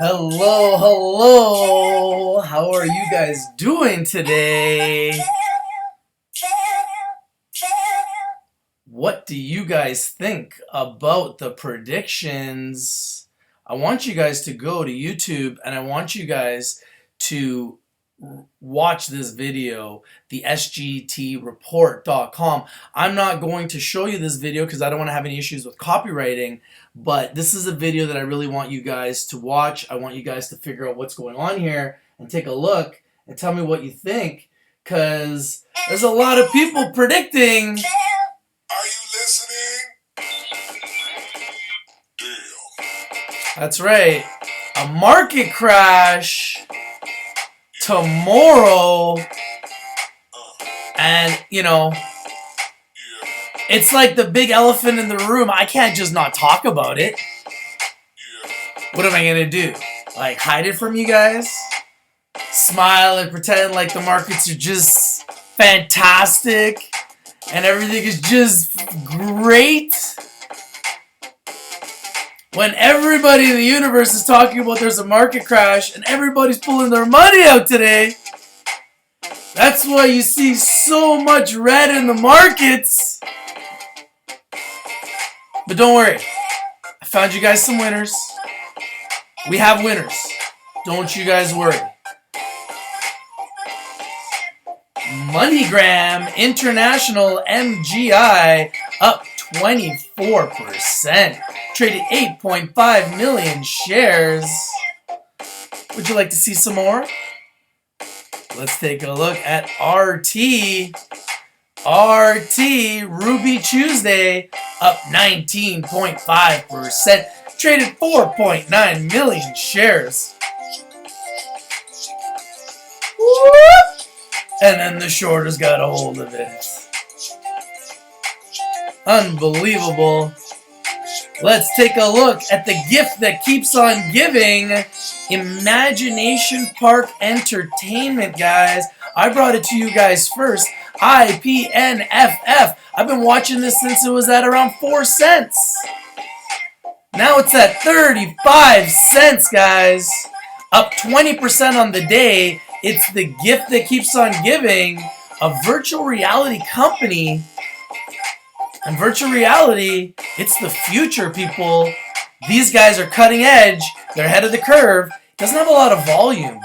Hello, hello. How are you guys doing today? What do you guys think about the predictions? I want you guys to go to YouTube and I want you guys to watch this video, the sgtreport.com. I'm not going to show you this video because I don't want to have any issues with copywriting, but this is a video that I really want you guys to watch. I want you guys to figure out what's going on here and take a look and tell me what you think, because there's a lot of people predicting. Are you listening? Damn. That's right, a market crash tomorrow. And, Yeah. it's like the big elephant in the room. I can't just not talk about it. Yeah. What am I gonna do? Like, hide it from you guys? Smile and pretend like the markets are just fantastic and everything is just great? When everybody in the universe is talking about there's a market crash and everybody's pulling their money out today. That's why you see so much red in the markets. But don't worry, I found you guys some winners. We have winners. Don't you guys worry. MoneyGram International MGI up 24%. Traded 8.5 million shares. Would you like to see some more? Let's take a look at RT. Ruby Tuesday up 19.5%. Traded 4.9 million shares. Whoop! And then the shorters got a hold of it. Unbelievable. Let's take a look at the gift that keeps on giving. Imagination Park Entertainment, guys. I brought it to you guys first. IPNFF. I've been watching this since it was at around 4 cents. Now it's at 35 cents, guys. Up 20% on the day. It's the gift that keeps on giving. A virtual reality company. And virtual reality, it's the future, people. These guys are cutting edge. They're ahead of the curve. It doesn't have a lot of volume,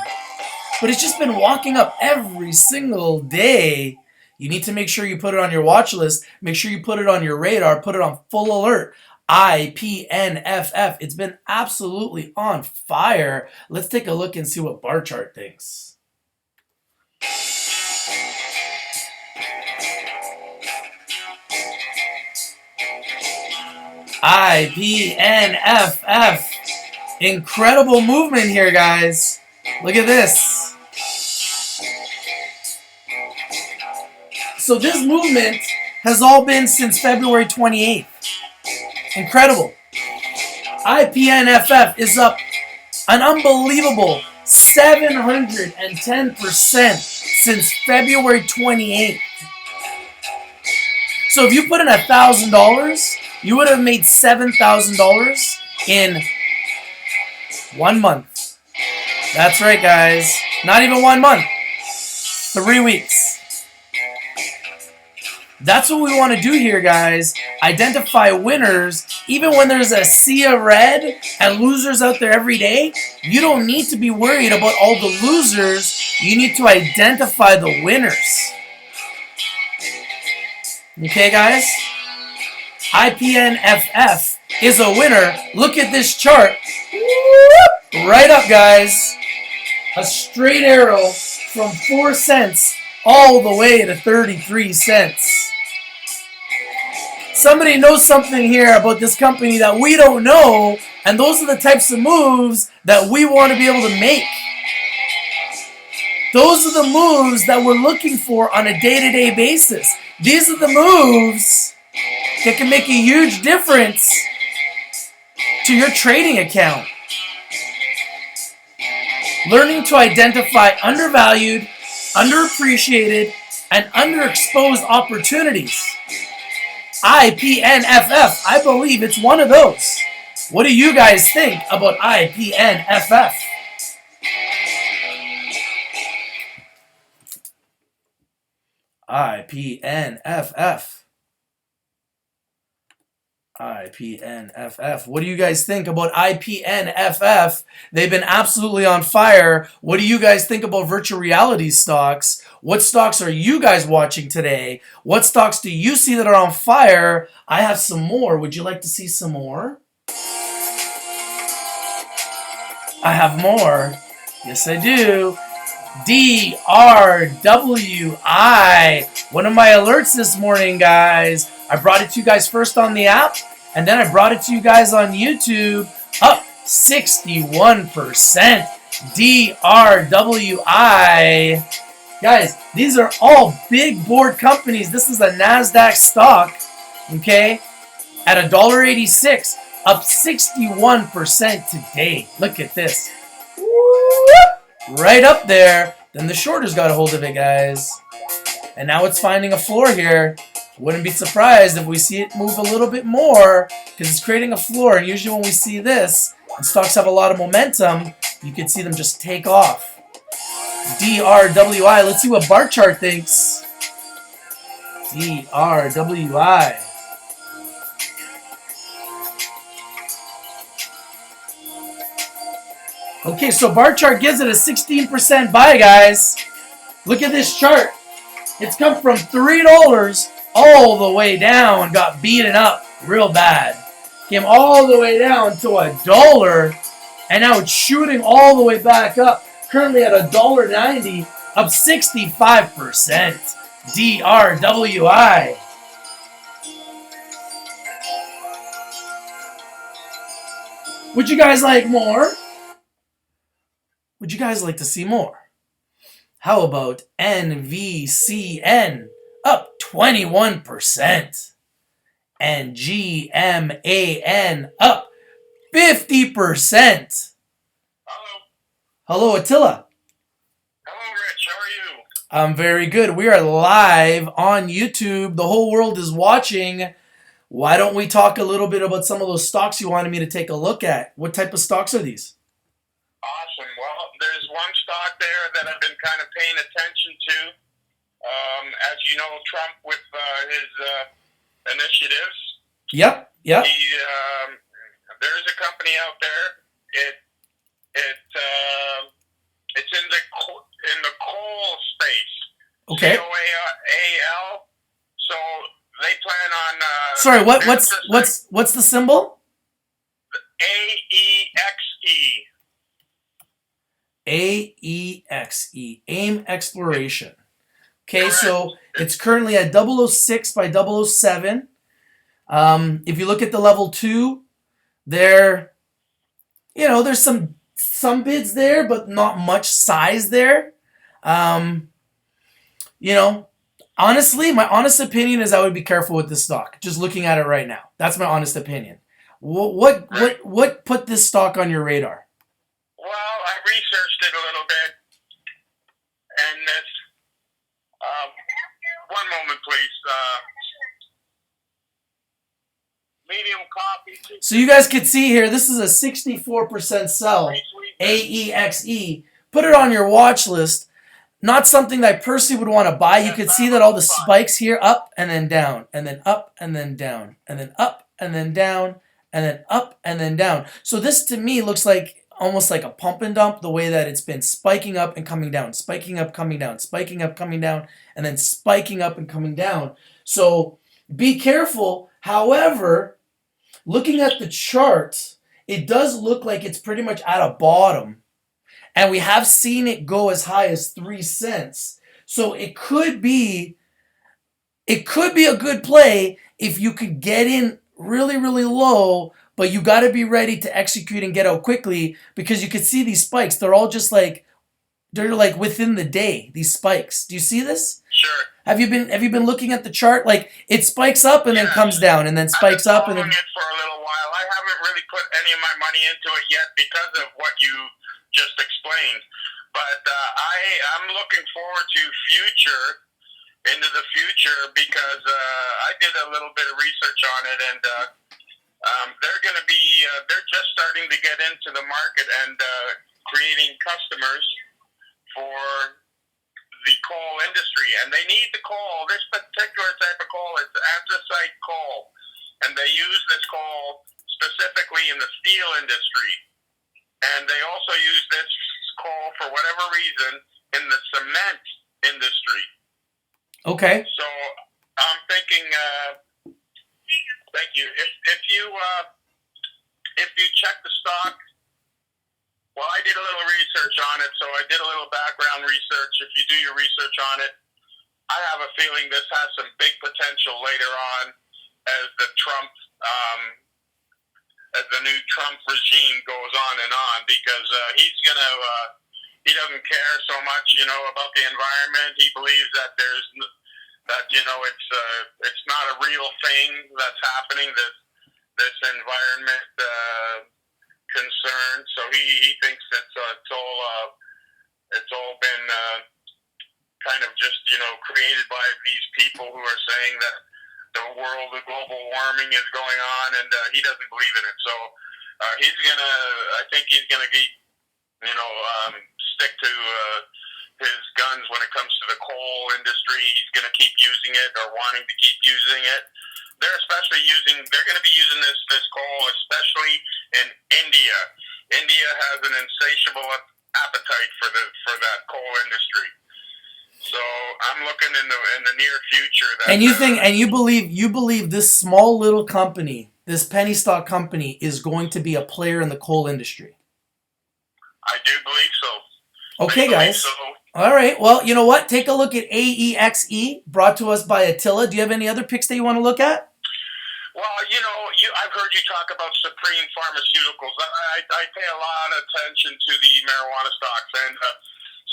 but it's just been walking up every single day. You need to make sure you put it on your watch list. Make sure you put it on your radar. Put it on full alert. IPNFF. It's been absolutely on fire. Let's take a look and see what bar chart thinks. IPNFF. Incredible movement here, guys. Look at this. So this movement has all been since February 28th. Incredible. IPNFF is up an unbelievable 710% since February 28th. So if you put in $1,000, you would have made $7,000 in 1 month. That's right, guys. Not even 1 month. 3 weeks. That's what we want to do here, guys. Identify winners. Even when there's a sea of red and losers out there every day, you don't need to be worried about all the losers. You need to identify the winners. Okay, guys? IPNFF is a winner. Look at this chart. Right up, guys. A straight arrow from 4 cents all the way to 33 cents. Somebody knows something here about this company that we don't know, and those are the types of moves that we want to be able to make. Those are the moves that we're looking for on a day-to-day basis. These are the moves that can make a huge difference to your trading account. Learning to identify undervalued, underappreciated, and underexposed opportunities. IPNFF, I believe it's one of those. What do you guys think about IPNFF? IPNFF. IPNFF. What do you guys think about IPNFF? They've been absolutely on fire. What do you guys think about virtual reality stocks? What stocks are you guys watching today? What stocks do you see that are on fire? I have some more. Would you like to see some more? I have more. Yes, I do. DRWI. One of my alerts this morning, guys. I brought it to you guys first on the app, and then I brought it to you guys on YouTube. Up 61%. DRWI. Guys, these are all big board companies. This is a NASDAQ stock, okay, at $1.86, up 61% today. Look at this. Right up there. Then the shorters got a hold of it, guys. And now it's finding a floor here. Wouldn't be surprised if we see it move a little bit more because it's creating a floor. And usually when we see this, and stocks have a lot of momentum, you can see them just take off. DRWI. Let's see what bar chart thinks. DRWI. Okay, so bar chart gives it a 16% buy, guys. Look at this chart. It's come from $3 all the way down, got beaten up real bad. Came all the way down to $1, and now it's shooting all the way back up. Currently at $1.90, up 65%. DRWI. Would you guys like more? Would you guys like to see more? How about NVCN up 21% and GMAN up 50%? Hello. Hello, Attila. Hello, Rich. How are you? I'm very good. We are live on YouTube. The whole world is watching. Why don't we talk a little bit about some of those stocks you wanted me to take a look at? What type of stocks are these? Awesome. Well, there's one stock there that I've been kind of paying attention to. As you know, Trump with his initiatives. Yep. There's a company out there. It's in the coal space. Okay. COAL. So they plan on. Sorry. What's the symbol? AEXE. AEXE, AIM Exploration. Okay, Correct. so it's currently at 006 by 007. If you look at the level 2, there's some bids there, but not much size there. Honestly, my honest opinion is I would be careful with this stock. Just looking at it right now, that's my honest opinion. What put this stock on your radar? Well, I researched it a little bit, and this. One moment, please. Medium coffee. So you guys can see here, this is a 64% sell. AEXE. Put it on your watch list. Not something that I personally would want to buy. You can see that all the spikes here, up and then down, and then up and then down, and then up and then down, and then up and then down. So this to me looks like almost like a pump and dump, the way that it's been spiking up and coming down, spiking up, coming down, spiking up, coming down, and then spiking up and coming down. So be careful. However, looking at the chart, it does look like it's pretty much at a bottom. And we have seen it go as high as 3 cents. So it could be a good play if you could get in really, really low, but you got to be ready to execute and get out quickly, because you can see these spikes. They're all just like, they're like within the day, these spikes. Do you see this? Sure. Have you been looking at the chart? Like it spikes up and then comes down and then spikes up and then. I've been following it for a little while. I haven't really put any of my money into it yet because of what you just explained. But I'm looking forward to into the future, because I did a little bit of research on it, and they're going to be they're just starting to get into the market and creating customers for the coal industry, and they need the coal. This particular type of coal, it's anthracite coal, and they use this coal specifically in the steel industry, and they also use this coal for whatever reason in the cement industry. Okay. So I'm thinking, thank you. If you check the stock. Well, I did a little research on it, so I did a little background research. If you do your research on it, I have a feeling this has some big potential later on as the new Trump regime goes on, because he doesn't care so much, about the environment. He believes that it's not a real thing that's happening. This environment concern, so he thinks it's all been kind of just created by these people who are saying that the global warming is going on, and he doesn't believe in it. So I think he's gonna stick to his guns when it comes to the coal industry. He's gonna keep using it, or wanting to keep using it. They're going to be using this coal, especially in India. India has an insatiable appetite for that coal industry. So I'm looking in the near future that. And you believe this small little company, this penny stock company, is going to be a player in the coal industry? I do believe so. Okay, guys. So. All right. Well, you know what? Take a look at AEXE, brought to us by Attila. Do you have any other picks that you want to look at? Well, I've heard you talk about Supreme Pharmaceuticals. I pay a lot of attention to the marijuana stocks, and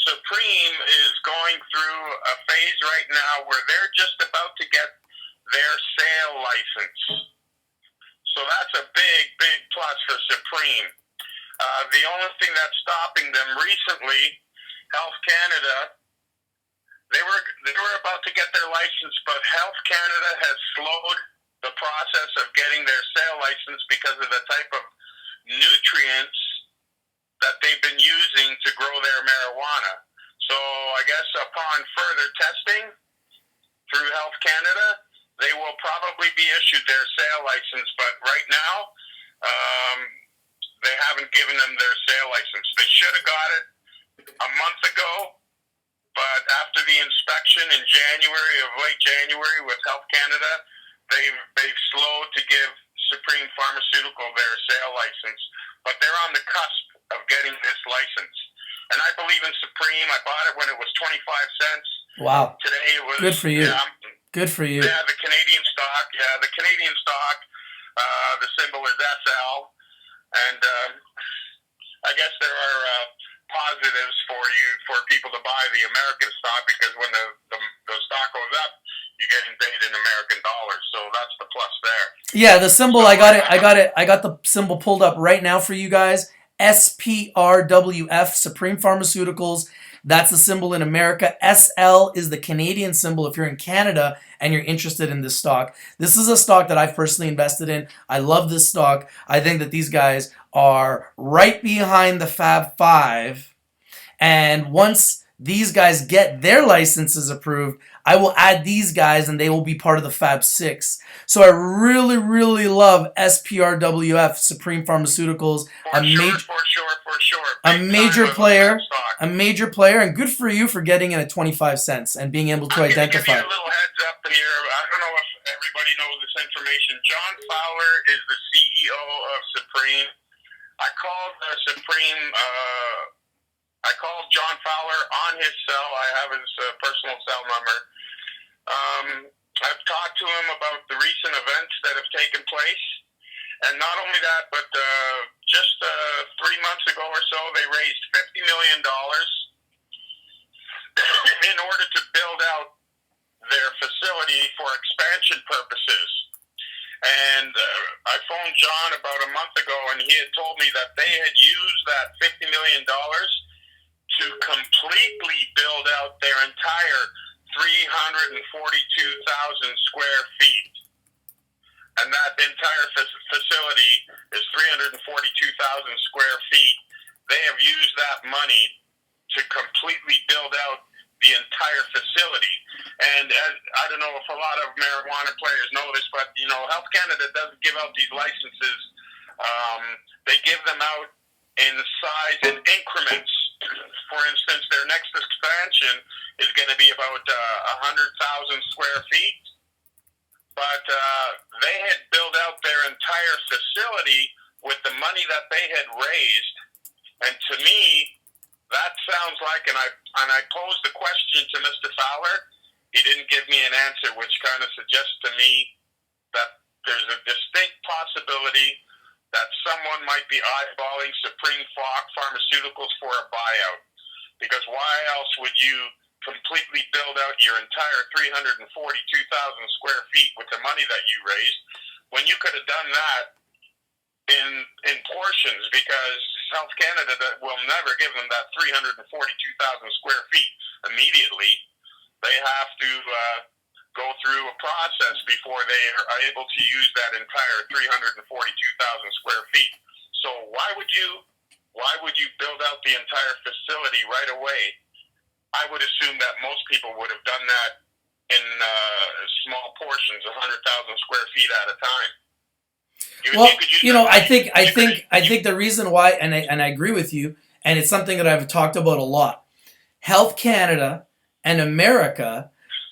Supreme is going through a phase right now where they're just about to get their sale license. So that's a big, big plus for Supreme. The only thing that's stopping them recently, Health Canada, they were about to get their license, but Health Canada has slowed the process of getting their sale license because of the type of nutrients that they've been using to grow their marijuana. So I guess upon further testing through Health Canada, they will probably be issued their sale license, but right now, they haven't given them their sale license. They should have got it a month ago, but after the inspection in late January with Health Canada, they've slowed to give Supreme Pharmaceutical their sale license, but they're on the cusp of getting this license. And I believe in Supreme. I bought it when it was 25 cents. Wow. Today it was good for you. Good for you. Yeah, the Canadian stock. Yeah, the Canadian stock. The symbol is SL, and I guess there are positives for people to buy the American stock, because when the stock goes up, you're getting paid in American dollars. So that's the plus there. Yeah, the symbol. I got it. I got the symbol pulled up right now for you guys. SPRWF, Supreme Pharmaceuticals. That's the symbol in America. SL is the Canadian symbol if you're in Canada and you're interested in this stock. This is a stock that I've personally invested in. I love this stock. I think that these guys are right behind the Fab Five. And once these guys get their licenses approved, I will add these guys and they will be part of the Fab Six. So I really, really love SPRWF, Supreme Pharmaceuticals. For sure. A major player, and good for you for getting in at 25 cents and being able to identify. I'm going to give you a little heads up here. I don't know if everybody knows this information. John Fowler is the CEO of Supreme. I called John Fowler on his cell. I have his personal cell number. I've talked to him about the recent events that have taken place. And not only that, but just 3 months ago or so, they raised $50 million in order to build out their facility for expansion purposes. And I phoned John about a month ago, and he had told me that they had used that $50 million to completely build out their entire 342,000 square feet. and that entire facility is 342,000 square feet. They have used that money to completely build out the entire facility. And I don't know if a lot of marijuana players know this, but Health Canada doesn't give out these licenses. They give them out in size in increments. For instance, their next expansion is going to be about 100,000 square feet. But they had built out their entire facility with the money that they had raised. And to me, that sounds like, and I posed the question to Mr. Fowler. He didn't give me an answer, which kind of suggests to me that there's a distinct possibility that someone might be eyeballing Supreme Pharmaceuticals for a buyout. Because why else would you completely build out your entire 342,000 square feet with the money that you raised when you could have done that in portions? Because Health Canada will never give them that 342,000 square feet immediately. They have to go through a process before they are able to use that entire 342,000 square feet. So why would you build out the entire facility right away? I would assume that most people would have done that in small portions, 100,000 square feet at a time. I think the reason why, and I agree with you, and it's something that I've talked about a lot. Health Canada and America,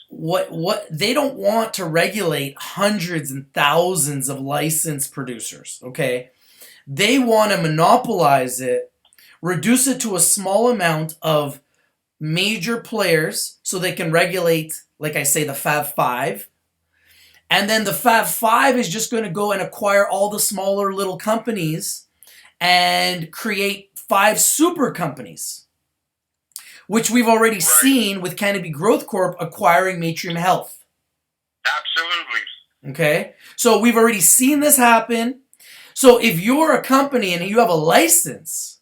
what they don't want to regulate hundreds and thousands of licensed producers. Okay, they want to monopolize it, reduce it to a small amount of major players so they can regulate, like I say, the Fab Five. And then the Fab Five is just going to go and acquire all the smaller little companies and create 5 super companies, which we've already seen with Canopy Growth Corp acquiring Matrium Health. Absolutely. Okay? So we've already seen this happen. So if you're a company and you have a license,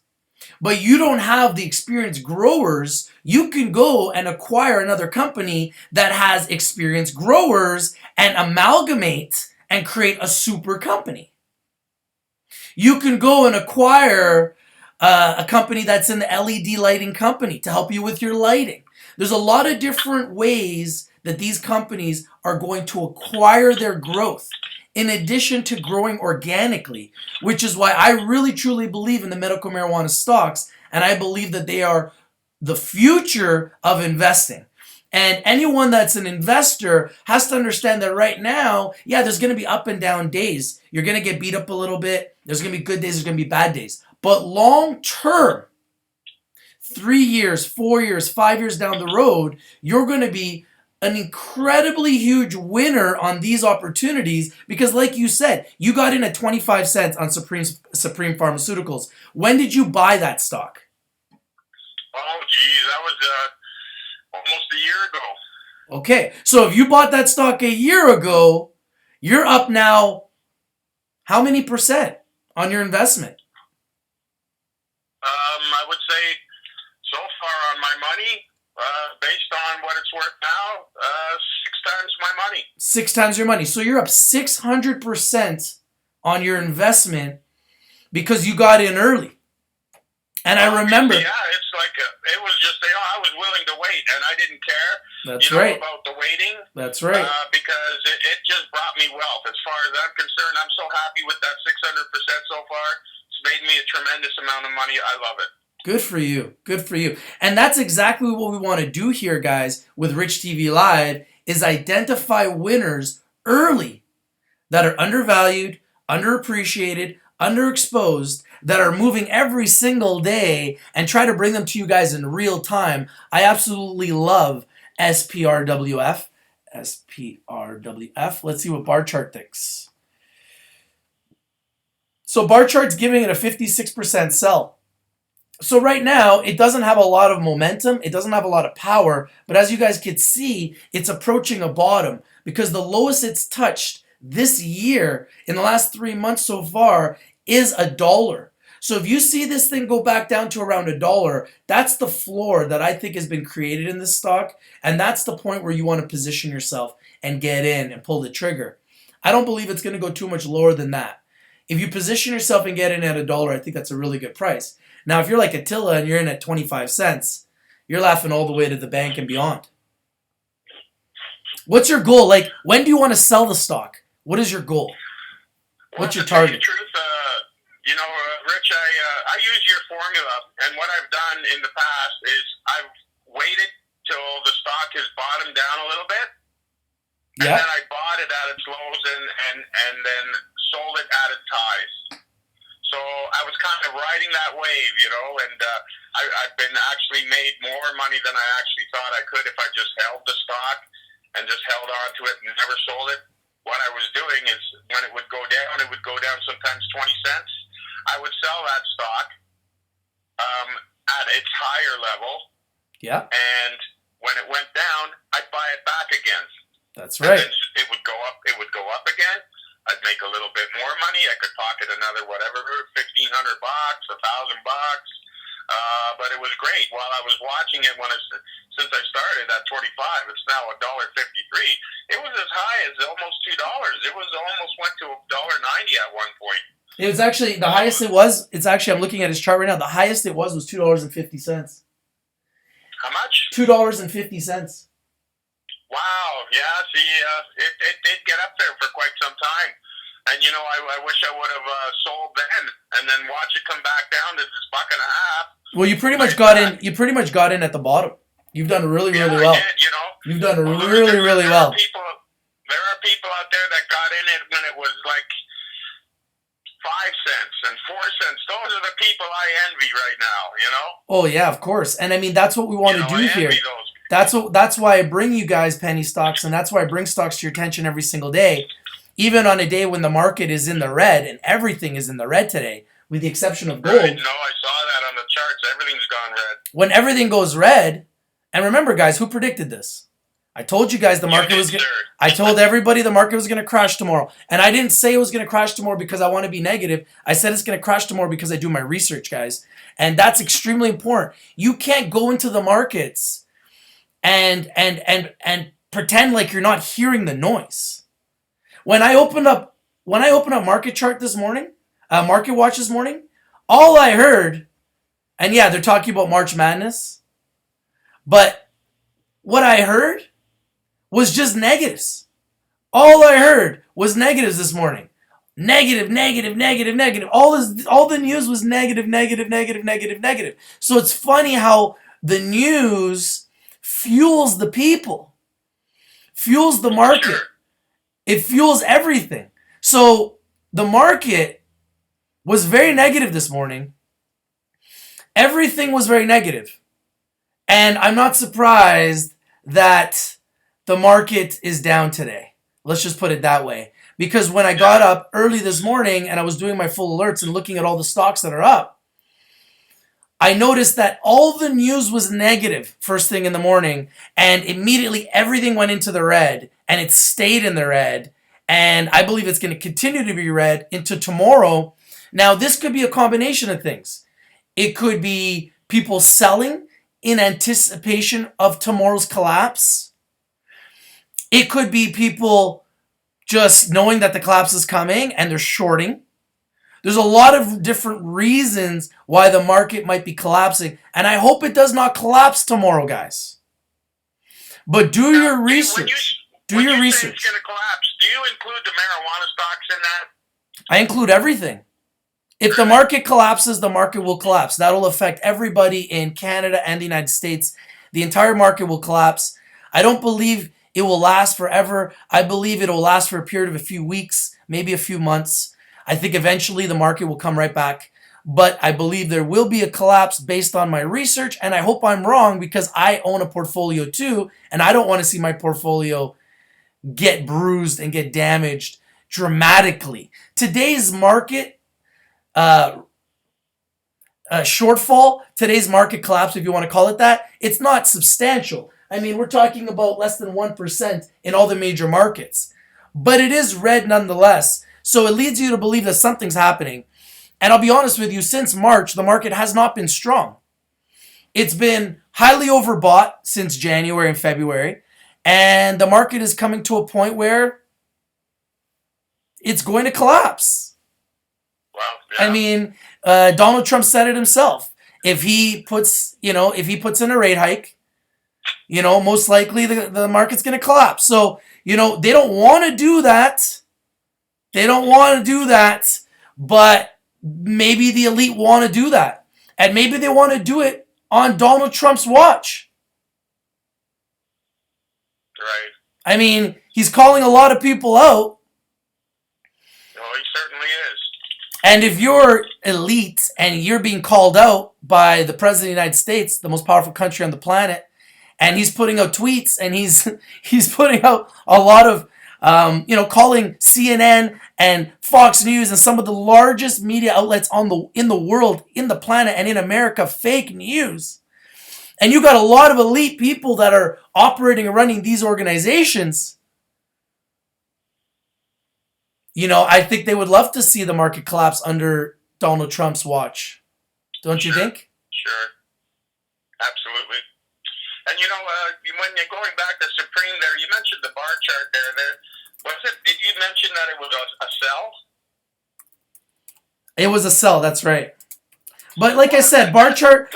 but you don't have the experienced growers, you can go and acquire another company that has experienced growers and amalgamate and create a super company. You can go and acquire a company that's in the LED lighting company to help you with your lighting. There's a lot of different ways that these companies are going to acquire their growth, in addition to growing organically, which is why I really truly believe in the medical marijuana stocks, and I believe that they are the future of investing. And anyone that's an investor has to understand that right now, yeah, there's going to be up and down days. You're going to get beat up a little bit. There's going to be good days. There's going to be bad days. But long term, 3 years, 4 years, 5 years down the road, you're going to be an incredibly huge winner on these opportunities because, like you said, you got in at 25 cents on Supreme Pharmaceuticals. When did you buy that stock? Oh, geez, that was almost a year ago. Okay, so if you bought that stock a year ago, you're up now how many percent on your investment? I would say so far on my money, based on what it's worth now, 6 times my money. 6 times your money. So you're up 600% on your investment because you got in early. And I remember... Yeah, it's like, it was just, I was willing to wait, and I didn't care. That's right. About the waiting. That's right. Because it just brought me wealth. As far as I'm concerned, I'm so happy with that 600% so far. It's made me a tremendous amount of money. I love it. Good for you. Good for you. And that's exactly what we want to do here, guys, with Rich TV Live, is identify winners early that are undervalued, underappreciated, underexposed, that are moving every single day, and try to bring them to you guys in real time. I absolutely love SPRWF. SPRWF. Let's see what bar chart thinks. So bar chart's giving it a 56% sell. So right now, it doesn't have a lot of momentum. It doesn't have a lot of power. But as you guys can see, it's approaching a bottom because the lowest it's touched this year in the last 3 months so far is $1. So if you see this thing go back down to around $1, that's the floor that I think has been created in this stock. And that's the point where you want to position yourself and get in and pull the trigger. I don't believe it's going to go too much lower than that. If you position yourself and get in at $1, I think that's a really good price. Now, if you're like Attila and you're in at 25 cents, you're laughing all the way to the bank and beyond. What's your goal? Like, when do you want to sell the stock? What is your goal? What's your target? To tell you the truth, Rich, I use your formula, and what I've done in the past is I've waited till the stock has bottomed down a little bit, and then I bought it at its lows and then sold it at its highs. So I was kind of riding that wave, and I've been actually made more money than I actually thought I could if I just held the stock and just held on to it and never sold it. What I was doing is when it would go down sometimes 20 cents. I would sell that stock at its higher level. Yeah. And when it went down, I'd buy it back again. That's right. And then it would go up. It would go up again. I'd make a little bit more money. I could pocket another $1,500, $1,000. But it was great. While I was watching it, since I started at 25, it's now $1.53. It was as high as almost $2. It was almost went to $1.90 at one point. It was actually the highest it was. It's actually, I'm looking at his chart right now. The highest it was $2.50. How much? $2.50. Wow. Yeah. See, it did get up there for quite some time. And I wish I would have sold then, and then watch it come back down to this $1.50. Well, you pretty much got in. You pretty much got in at the bottom. You've done really, really well. I did, You've done really, really well. There are people out there that got in it when it was like 5 cents and 4 cents. Those are the people I envy right now. Oh yeah, of course. And I mean, that's what we want to do here. That's why I bring you guys penny stocks, and that's why I bring stocks to your attention every single day. Even on a day when the market is in the red, and everything is in the red today, with the exception of gold. Right. No, I saw that on the charts. Everything's gone red. When everything goes red, and remember, guys, who predicted this? I told you guys the market was going to... I told everybody the market was going to crash tomorrow. And I didn't say it was going to crash tomorrow because I want to be negative. I said it's going to crash tomorrow because I do my research, guys. And that's extremely important. You can't go into the markets and pretend like you're not hearing the noise. When I opened up Market Chart this morning, Market Watch this morning, all I heard, and yeah, they're talking about March Madness, but what I heard was just negatives. All I heard was negatives this morning. Negative. All the news was negative. So it's funny how the news fuels the people, fuels the market. It fuels everything. So the market was very negative this morning. Everything was very negative. And I'm not surprised that the market is down today. Let's just put it that way. Because when I got up early this morning and I was doing my full alerts and looking at all the stocks that are up, I noticed that all the news was negative first thing in the morning, and immediately everything went into the red, and it stayed in the red, and I believe it's going to continue to be red into tomorrow. Now, this could be a combination of things. It could be people selling in anticipation of tomorrow's collapse. It could be people just knowing that the collapse is coming and they're shorting. There's a lot of different reasons why the market might be collapsing, and I hope it does not collapse tomorrow, guys. But do your research. Do your research. It's going to collapse. Do you include the marijuana stocks in that? I include everything. If the market collapses, the market will collapse. That'll affect everybody in Canada and the United States. The entire market will collapse. I don't believe it will last forever. I believe it will last for a period of a few weeks, maybe a few months. I think eventually the market will come right back. But I believe there will be a collapse based on my research, and I hope I'm wrong because I own a portfolio too, and I don't want to see my portfolio get bruised and get damaged dramatically. Today's market shortfall, today's market collapse, if you want to call it that, it's not substantial. I mean, we're talking about less than 1% in all the major markets. But it is red nonetheless. So it leads you to believe that something's happening. And I'll be honest with you, since March, the market has not been strong. It's been highly overbought since January and February. And the market is coming to a point where it's going to collapse. Well, yeah. I mean, Donald Trump said it himself. If he puts in a rate hike, most likely the market's going to collapse. So, they don't want to do that. They don't want to do that, but maybe the elite want to do that. And maybe they want to do it on Donald Trump's watch. Right. I mean, he's calling a lot of people out. Oh, he certainly is. And if you're elite and you're being called out by the President of the United States, the most powerful country on the planet, and he's putting out tweets and he's putting out a lot of calling CNN and Fox News and some of the largest media outlets in the world, in the planet, and in America fake news. And you got a lot of elite people that are operating and running these organizations. I think they would love to see the market collapse under Donald Trump's watch. Don't you think? Sure. Absolutely. And when you're going back to Supreme there, you mentioned the bar chart there. Did you mention that it was a sell? It was a sell, that's right. But like I said, bar chart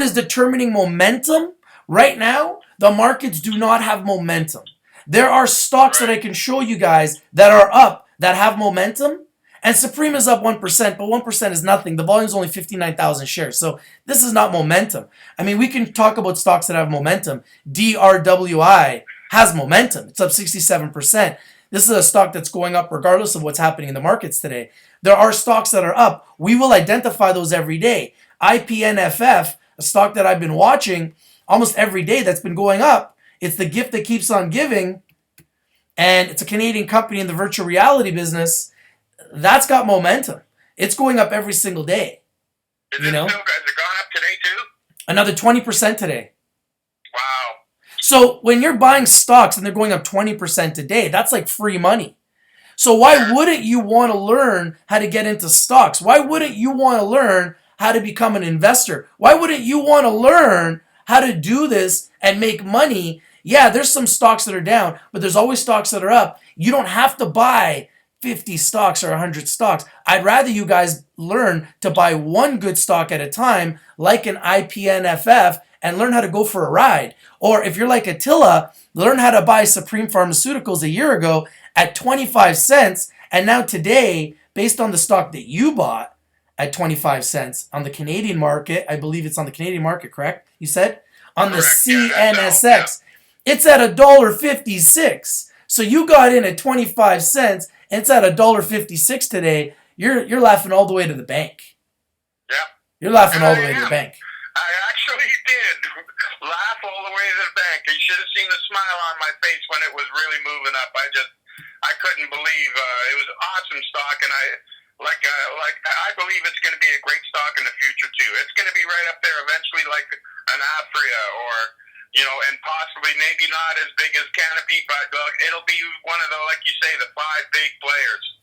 is determining momentum. Right now, the markets do not have momentum. There are stocks that I can show you guys that are up, that have momentum, and Supreme is up 1%, but 1% is nothing. The volume is only 59,000 shares, so this is not momentum. I mean, we can talk about stocks that have momentum. DRWI has momentum. It's up 67%. This is a stock that's going up regardless of what's happening in the markets today. There are stocks that are up. We will identify those every day. IPNFF, a stock that I've been watching almost every day that's been going up. It's the gift that keeps on giving, and it's a Canadian company in the virtual reality business. That's got momentum. It's going up every single day. Has it gone up today too? Another 20% today. Wow. So when you're buying stocks and they're going up 20% today, that's like free money. So why wouldn't you want to learn how to get into stocks? Why wouldn't you want to learn how to become an investor? Why wouldn't you want to learn how to do this and make money? Yeah, there's some stocks that are down, but there's always stocks that are up. You don't have to buy 50 stocks or 100 stocks. I'd rather you guys learn to buy one good stock at a time, like an IPNFF, and learn how to go for a ride. Or if you're like Attila, learn how to buy Supreme Pharmaceuticals a year ago at 25 cents, and now today, based on the stock that you bought at 25 cents on the Canadian market, I believe it's on the Canadian market, correct? You said? On the CNSX, it's at $1.56. So you got in at 25 cents, and it's at $1.56 today. You're laughing all the way to the bank. Yeah. You're laughing all the way to the bank. I actually did laugh all the way to the bank. You should have seen the smile on my face when it was really moving up. I couldn't believe it was an awesome stock, and I believe it's going to be a great stock in the future too. It's going to be right up there eventually, like an Aphria or and possibly maybe not as big as Canopy, but it'll be one of the, like you say, the 5 big players.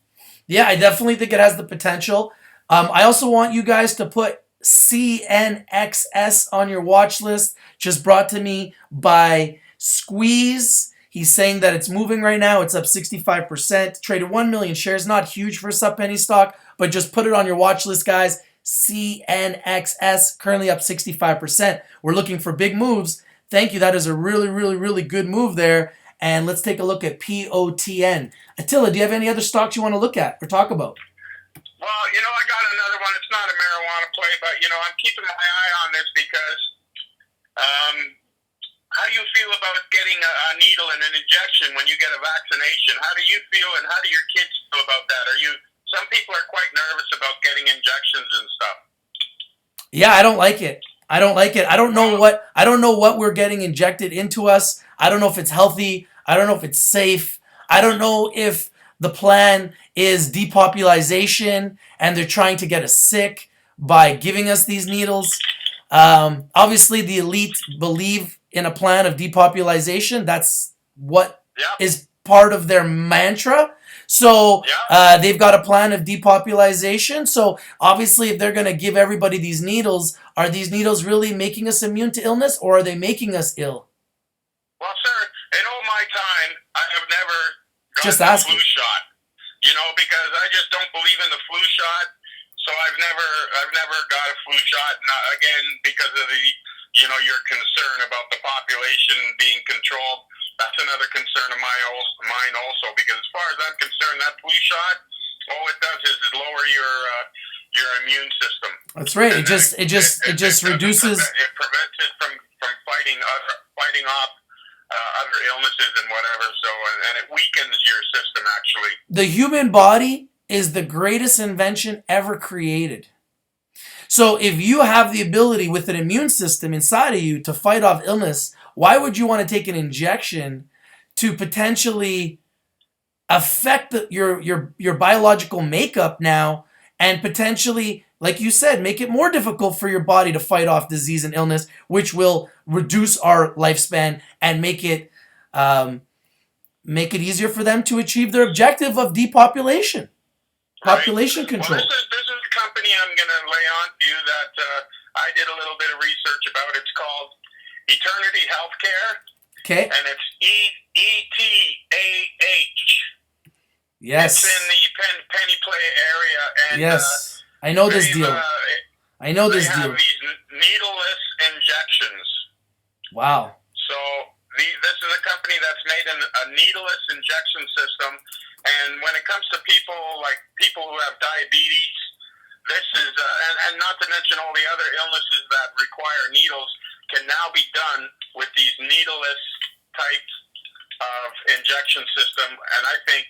Yeah, I definitely think it has the potential. I also want you guys to put CNXS on your watch list, just brought to me by Squeeze. He's saying that it's moving right now. It's up 65%. Traded 1 million shares. Not huge for a sub-penny stock, but just put it on your watch list, guys. CNXS, currently up 65%. We're looking for big moves. Thank you. That is a really, really, really good move there. And let's take a look at POTN. Attila, do you have any other stocks you want to look at or talk about? Well, I got another one. It's not a marijuana play, but, I'm keeping my eye on this because how do you feel about getting a needle and an injection when you get a vaccination? How do you feel, and how do your kids feel about that? Some people are quite nervous about getting injections and stuff. Yeah, I don't like it. I don't know what we're getting injected into us. I don't know if it's healthy. I don't know if it's safe. I don't know if the plan is depopulation and they're trying to get us sick by giving us these needles. Obviously, the elite believe in a plan of depopulation. That's what is part of their mantra. So they've got a plan of depopulation. So obviously, if they're going to give everybody these needles, are these needles really making us immune to illness, or are they making us ill? Well, sir, in all my time, I have never Just the asking. flu shot. Because I just don't believe in the flu shot. So I've never got a flu shot. Again, because of your concern about the population being controlled. That's another concern of mine also. Because as far as I'm concerned, that flu shot, all it does is lower your immune system. That's right. It just reduces. It prevents it from fighting off other illnesses and whatever. So and it weakens your system actually. The human body is the greatest invention ever created. So if you have the ability with an immune system inside of you to fight off illness, why would you want to take an injection to potentially affect your biological makeup now and potentially, like you said, make it more difficult for your body to fight off disease and illness, which will reduce our lifespan and make it easier for them to achieve their objective of depopulation, population control. Well, this is a company I'm going to lay on to you that I did a little bit of research about. It's called Eternity Healthcare. Okay. And it's ETAH. Yes. It's in the Penny Play area. And, yes. I know this deal. I know this deal. They have these needleless injections. Wow. So this is a company that's made a needleless injection system. And when it comes to people who have diabetes, this is, and not to mention all the other illnesses that require needles, can now be done with these needleless types of injection system. And I think,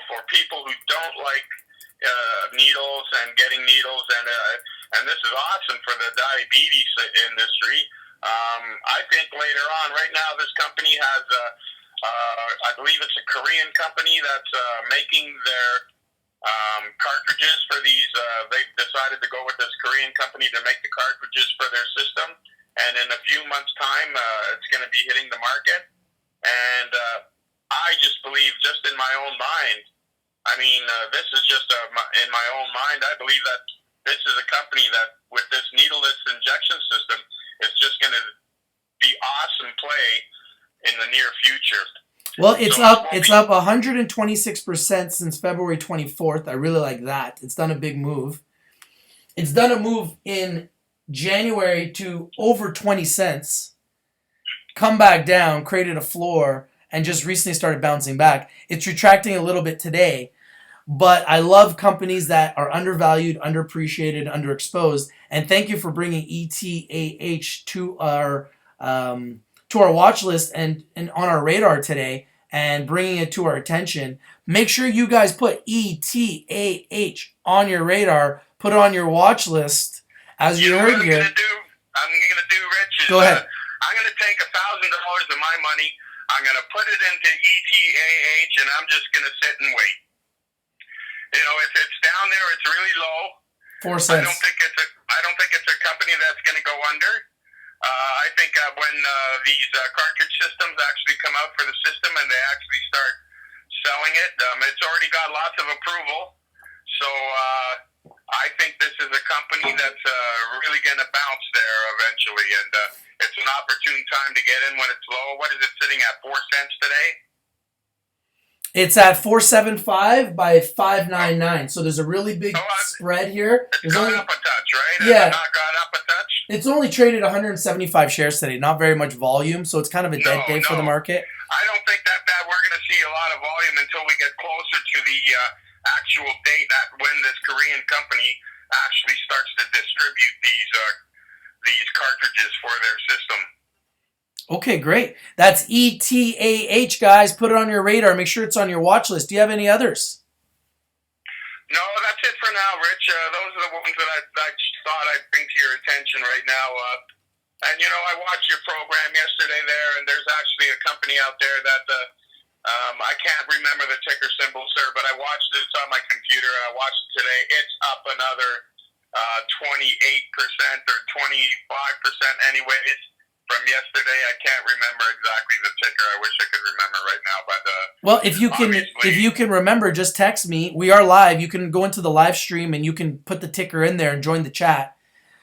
for people who don't like needles and getting needles, and this is awesome for the diabetes industry. I think later on, right now, this company has, I believe it's a Korean company that's making their cartridges for these. They've decided to go with this Korean company to make the cartridges for their system. And in a few months' time, it's going to be hitting the market. And I just believe, just in my own mind, this is just in my own mind, I believe that this is a company that, with this needleless injection system, is just going to be awesome play in the near future. Well, it's up 126% since February 24th. I really like that. It's done a big move. It's done a move in January to over 20 cents, come back down, created a floor, and just recently started bouncing back. It's retracting a little bit today, but I love companies that are undervalued, underappreciated, underexposed, and thank you for bringing ETAH to our watch list and on our radar today and bringing it to our attention. Make sure you guys put ETAH on your radar, put it on your watch list. As you heard here. I'm going to do, Rich, go ahead. I'm going to take $1,000 of my money. I'm going to put it into ETAH, and I'm just going to sit and wait. If it's down there, it's really low. 4 cents. I don't think it's a company that's going to go under. I think when these cartridge systems actually come out for the system and they actually start selling it, it's already got lots of approval. So I think this is a company that's really going to bounce there eventually, and it's an opportune time to get in when it's low. What is it sitting at, 4 cents today? It's at 475 by 599. So there's a really big spread here. It's gone up a touch, right? Yeah. It's not gone up a touch? It's only traded 175 shares today. Not very much volume, so it's kind of a dead day for the market. I don't think that we're going to see a lot of volume until we get closer to the actual date when this Korean company actually starts to distribute these cartridges for their system. Okay, great. That's ETAH, guys. Put it on your radar. Make sure it's on your watch list. Do you have any others? No, that's it for now, Rich. Those are the ones that I thought I'd bring to your attention right now. And, I watched your program yesterday there, and there's actually a company out there that I can't remember the ticker symbol, sir, but I watched it. It's on my computer. I watched it today. It's up another 28% or 25% anyways. From yesterday, I can't remember exactly the ticker. I wish I could remember right now, but well, if you can remember, just text me. We are live. You can go into the live stream and you can put the ticker in there and join the chat.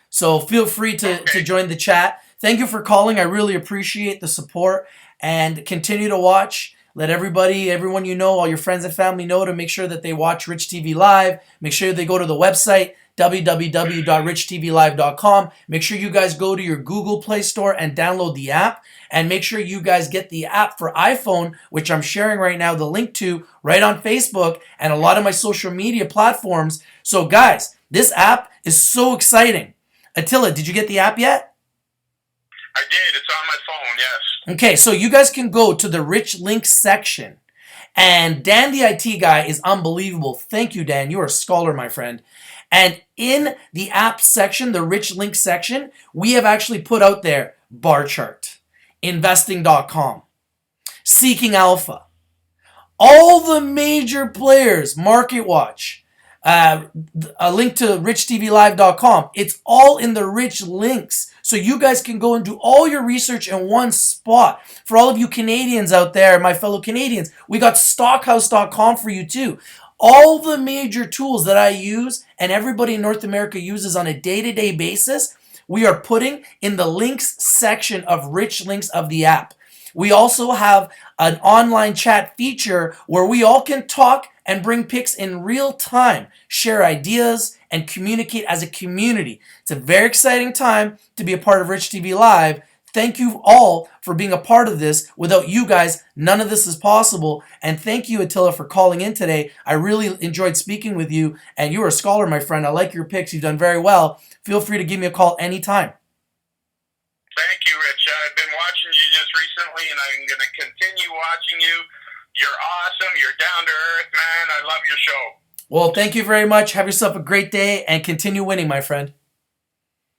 So feel free to join the chat. Thank you for calling. I really appreciate the support and continue to watch Let everyone you know, all your friends and family know to make sure that they watch Rich TV Live. Make sure they go to the website, www.richtvlive.com. Make sure you guys go to your Google Play Store and download the app. And make sure you guys get the app for iPhone, which I'm sharing right now the link to right on Facebook and a lot of my social media platforms. So guys, this app is so exciting. Attila, did you get the app yet? I did. It's on my phone, yes. Okay, so you guys can go to the Rich Links section. And Dan the IT guy is unbelievable. Thank you, Dan. You're a scholar, my friend. And in the app section, the Rich Links section, we have actually put out there bar chart, investing.com, Seeking Alpha, all the major players, Market Watch, a link to richtvlive.com. It's all in the Rich Links. So you guys can go and do all your research in one spot. For all of you Canadians out there, my fellow Canadians, we got stockhouse.com for you too. All the major tools that I use and everybody in North America uses on a day-to-day basis, we are putting in the links section of Rich Links of the app. We also have an online chat feature where we all can talk and bring picks in real time, share ideas, and communicate as a community. It's a very exciting time to be a part of Rich TV Live. Thank you all for being a part of this. Without you guys, none of this is possible. And thank you, Attila, for calling in today. I really enjoyed speaking with you, and you're a scholar, my friend. I like your picks. You've done very well. Feel free to give me a call anytime. Thank you, Rich. I've been watching you just recently, and I'm going to continue watching you. You're awesome. You're down to earth, man. I love your show. Well, thank you very much. Have yourself a great day, and continue winning, my friend.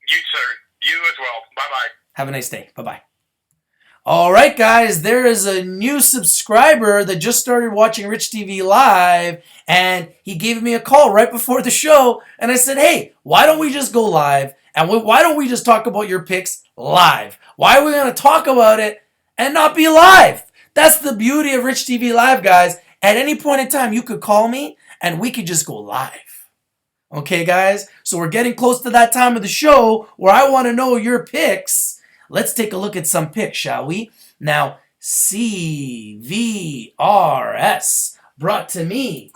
You, sir. You as well. Bye-bye. Have a nice day. Bye-bye. All right, guys. There is a new subscriber that just started watching Rich TV Live, and he gave me a call right before the show, and I said, hey, why don't we just go live, and why don't we just talk about your picks live? Why are we going to talk about it and not be live? That's the beauty of Rich TV Live, guys. At any point in time, you could call me, and we could just go live. Okay, guys? So we're getting close to that time of the show where I want to know your picks. Let's take a look at some picks, shall we? Now, CVRS, brought to me,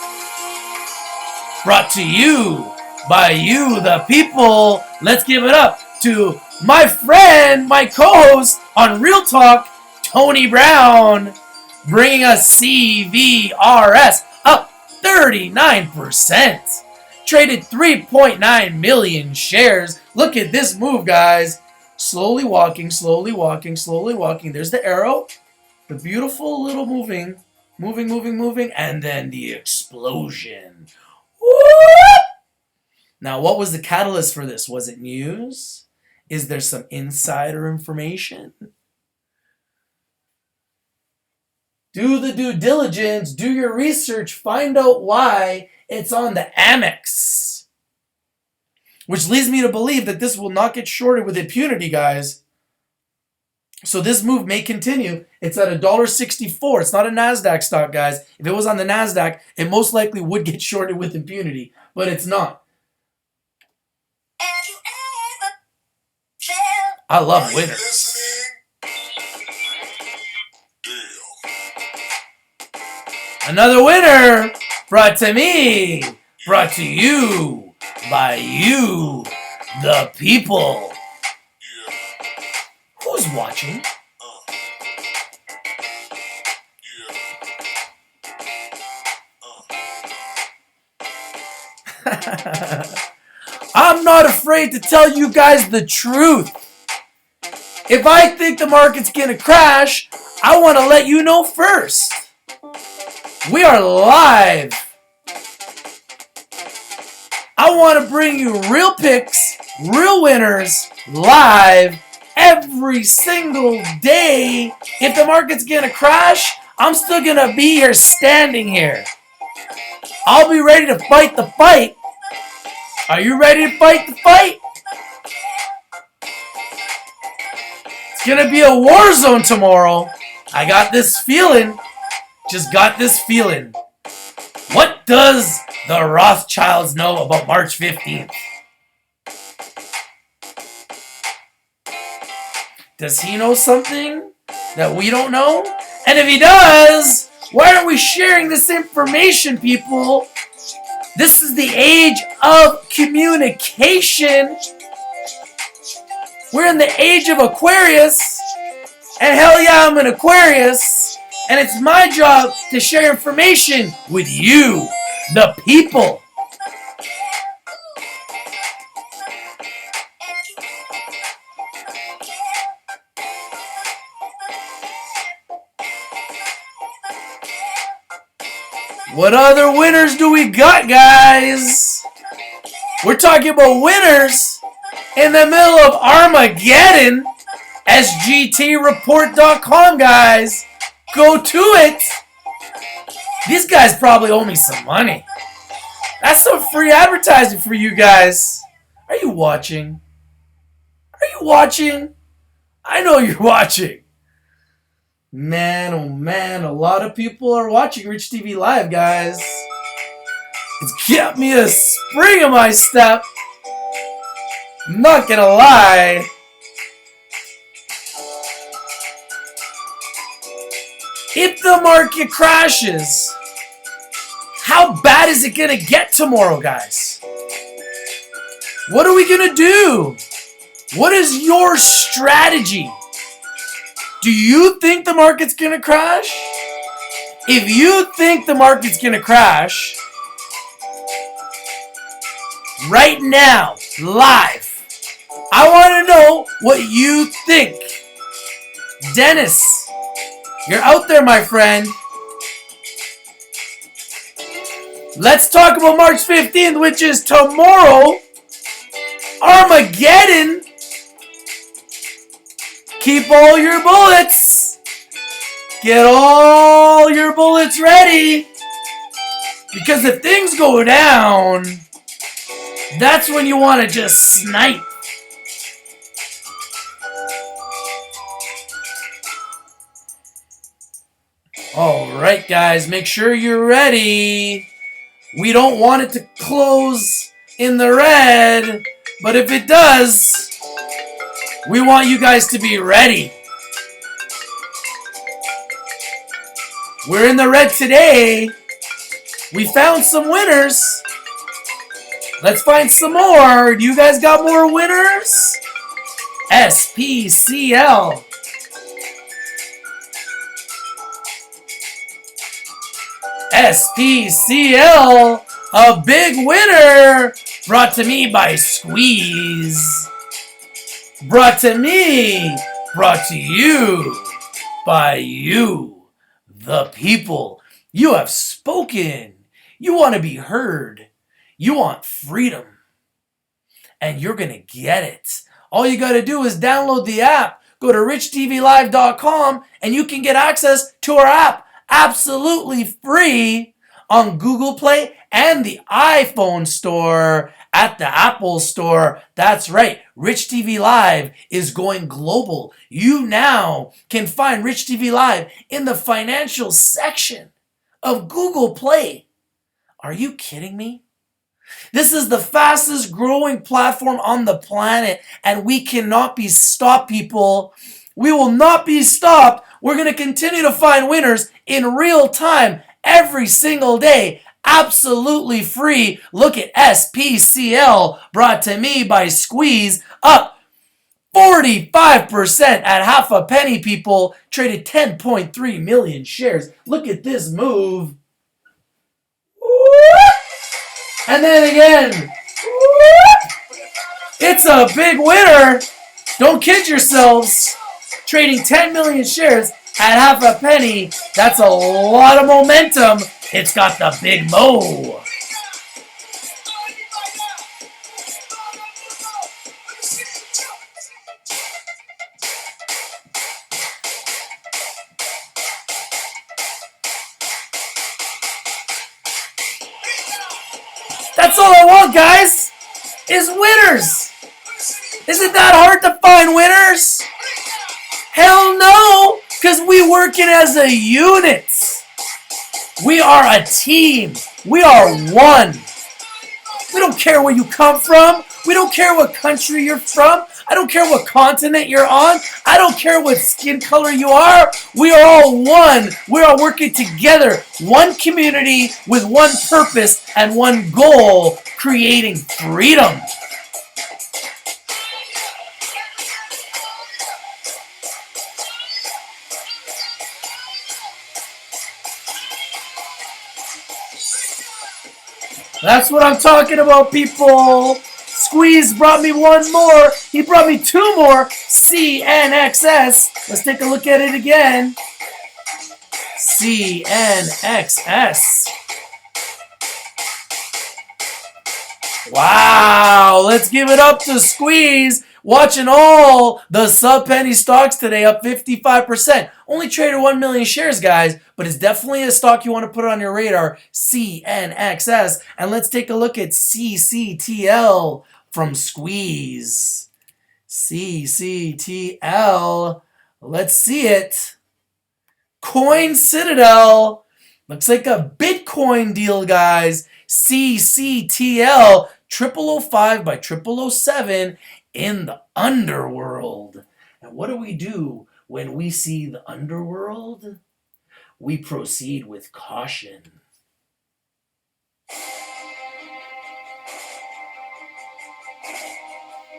brought to you by you, the people. Let's give it up to my friend, my co-host on Real Talk, Tony Brown, bringing us CVRS up 39%. Traded 3.9 million shares. Look at this move, guys. Slowly walking, slowly walking, slowly walking. There's the arrow. The beautiful little moving, and then the explosion. Whoop! Now, what was the catalyst for this? Was it news? Is there some insider information? Do the due diligence, do your research, find out why it's on the Amex. Which leads me to believe that this will not get shorted with impunity, guys. So this move may continue. It's at $1.64. It's not a NASDAQ stock, guys. If it was on the NASDAQ, it most likely would get shorted with impunity. But it's not. I love winners. Another winner brought to me, brought to you by you, the people. Who's watching? I'm not afraid to tell you guys the truth. If I think the market's gonna crash, I want to let you know first. We are live. I want to bring you real picks, real winners, live every single day. If the market's gonna crash, I'm still gonna be here standing here. I'll be ready to fight the fight. Are you ready to fight the fight? It's gonna be a war zone tomorrow. I got this feeling. Just got this feeling. What does the Rothschilds know about March 15th? Does he know something that we don't know? And if he does, Why aren't we sharing this information, people? This is the age of communication. We're in the age of Aquarius. And hell yeah, I'm an Aquarius. And it's my job to share information with you, the people. What other winners do we got, guys? We're talking about winners in the middle of Armageddon. SGTReport.com, guys. Go to it. These guys probably owe me some money. That's some free advertising for you guys. Are you watching? Are you watching? I know you're watching. Man, oh man, a lot of people are watching Rich TV Live, guys. It's got me a spring in my step. I'm not gonna lie. If the market crashes, how bad is it gonna get tomorrow, guys? What are we gonna do? What is your strategy? Do you think the market's gonna crash? If you think the market's gonna crash, right now, live, I want to know what you think. Dennis, you're out there, my friend. Let's talk about March 15th, which is tomorrow. Armageddon. Keep all your bullets. Get all your bullets ready. Because if things go down, that's when you want to just snipe. Alright, guys, make sure you're ready. We don't want it to close in the red, but if it does, we want you guys to be ready. We're in the red today. We found some winners. Let's find some more. Do you guys got more winners? SPCL. SPCL, a big winner, brought to me by Squeeze. Brought to me, brought to you by you, the people. You have spoken. You want to be heard. You want freedom. And you're going to get it. All you got to do is download the app. Go to richtvlive.com and you can get access to our app absolutely free on Google Play and the iPhone store at the Apple store. That's right. Rich TV Live is going global. You now can find Rich TV Live in the financial section of Google Play. Are you kidding me? This is the fastest growing platform on the planet, and we cannot be stopped, people. We will not be stopped. We're going to continue to find winners in real time every single day. Absolutely free. Look at SPCL, brought to me by Squeeze, up 45% at half a penny, people. Traded 10.3 million shares. Look at this move. And then again. It's a big winner. Don't kid yourselves. Trading 10 million shares at half a penny. That's a lot of momentum. It's got the big mo. That's all I want, guys, is winners. Isn't that hard to find winners? Hell no, because we working as a unit. We are a team. We are one. We don't care where you come from. We don't care what country you're from. I don't care what continent you're on. I don't care what skin color you are. We are all one. We are working together. One community with one purpose and one goal, creating freedom. That's what I'm talking about, people. Squeeze brought me one more. He brought me two more. CNXS. Let's take a look at it again. CNXS. Wow. Let's give it up to Squeeze. Watching all the sub-penny stocks today, up 55%. Only traded 1 million shares, guys, but it's definitely a stock you want to put on your radar, CNXS. And let's take a look at CCTL from Squeeze. CCTL. Let's see it. Coin Citadel. Looks like a Bitcoin deal, guys. CCTL, 0005 by 0007. In the underworld. And what do we do when we see the underworld? We proceed with caution.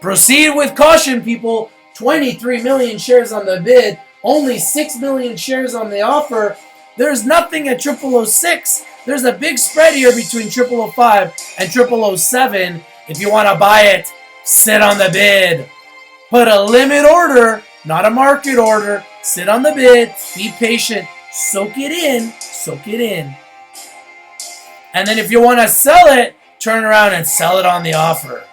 Proceed with caution, people. 23 million shares on the bid, only 6 million shares on the offer. There's nothing at 0006. There's a big spread here between 0005 and 0007. If you want to buy it, sit on the bid. Put a limit order, not a market order. Sit on the bid. Be patient. Soak it in. Soak it in. And then if you want to sell it, turn around and sell it on the offer.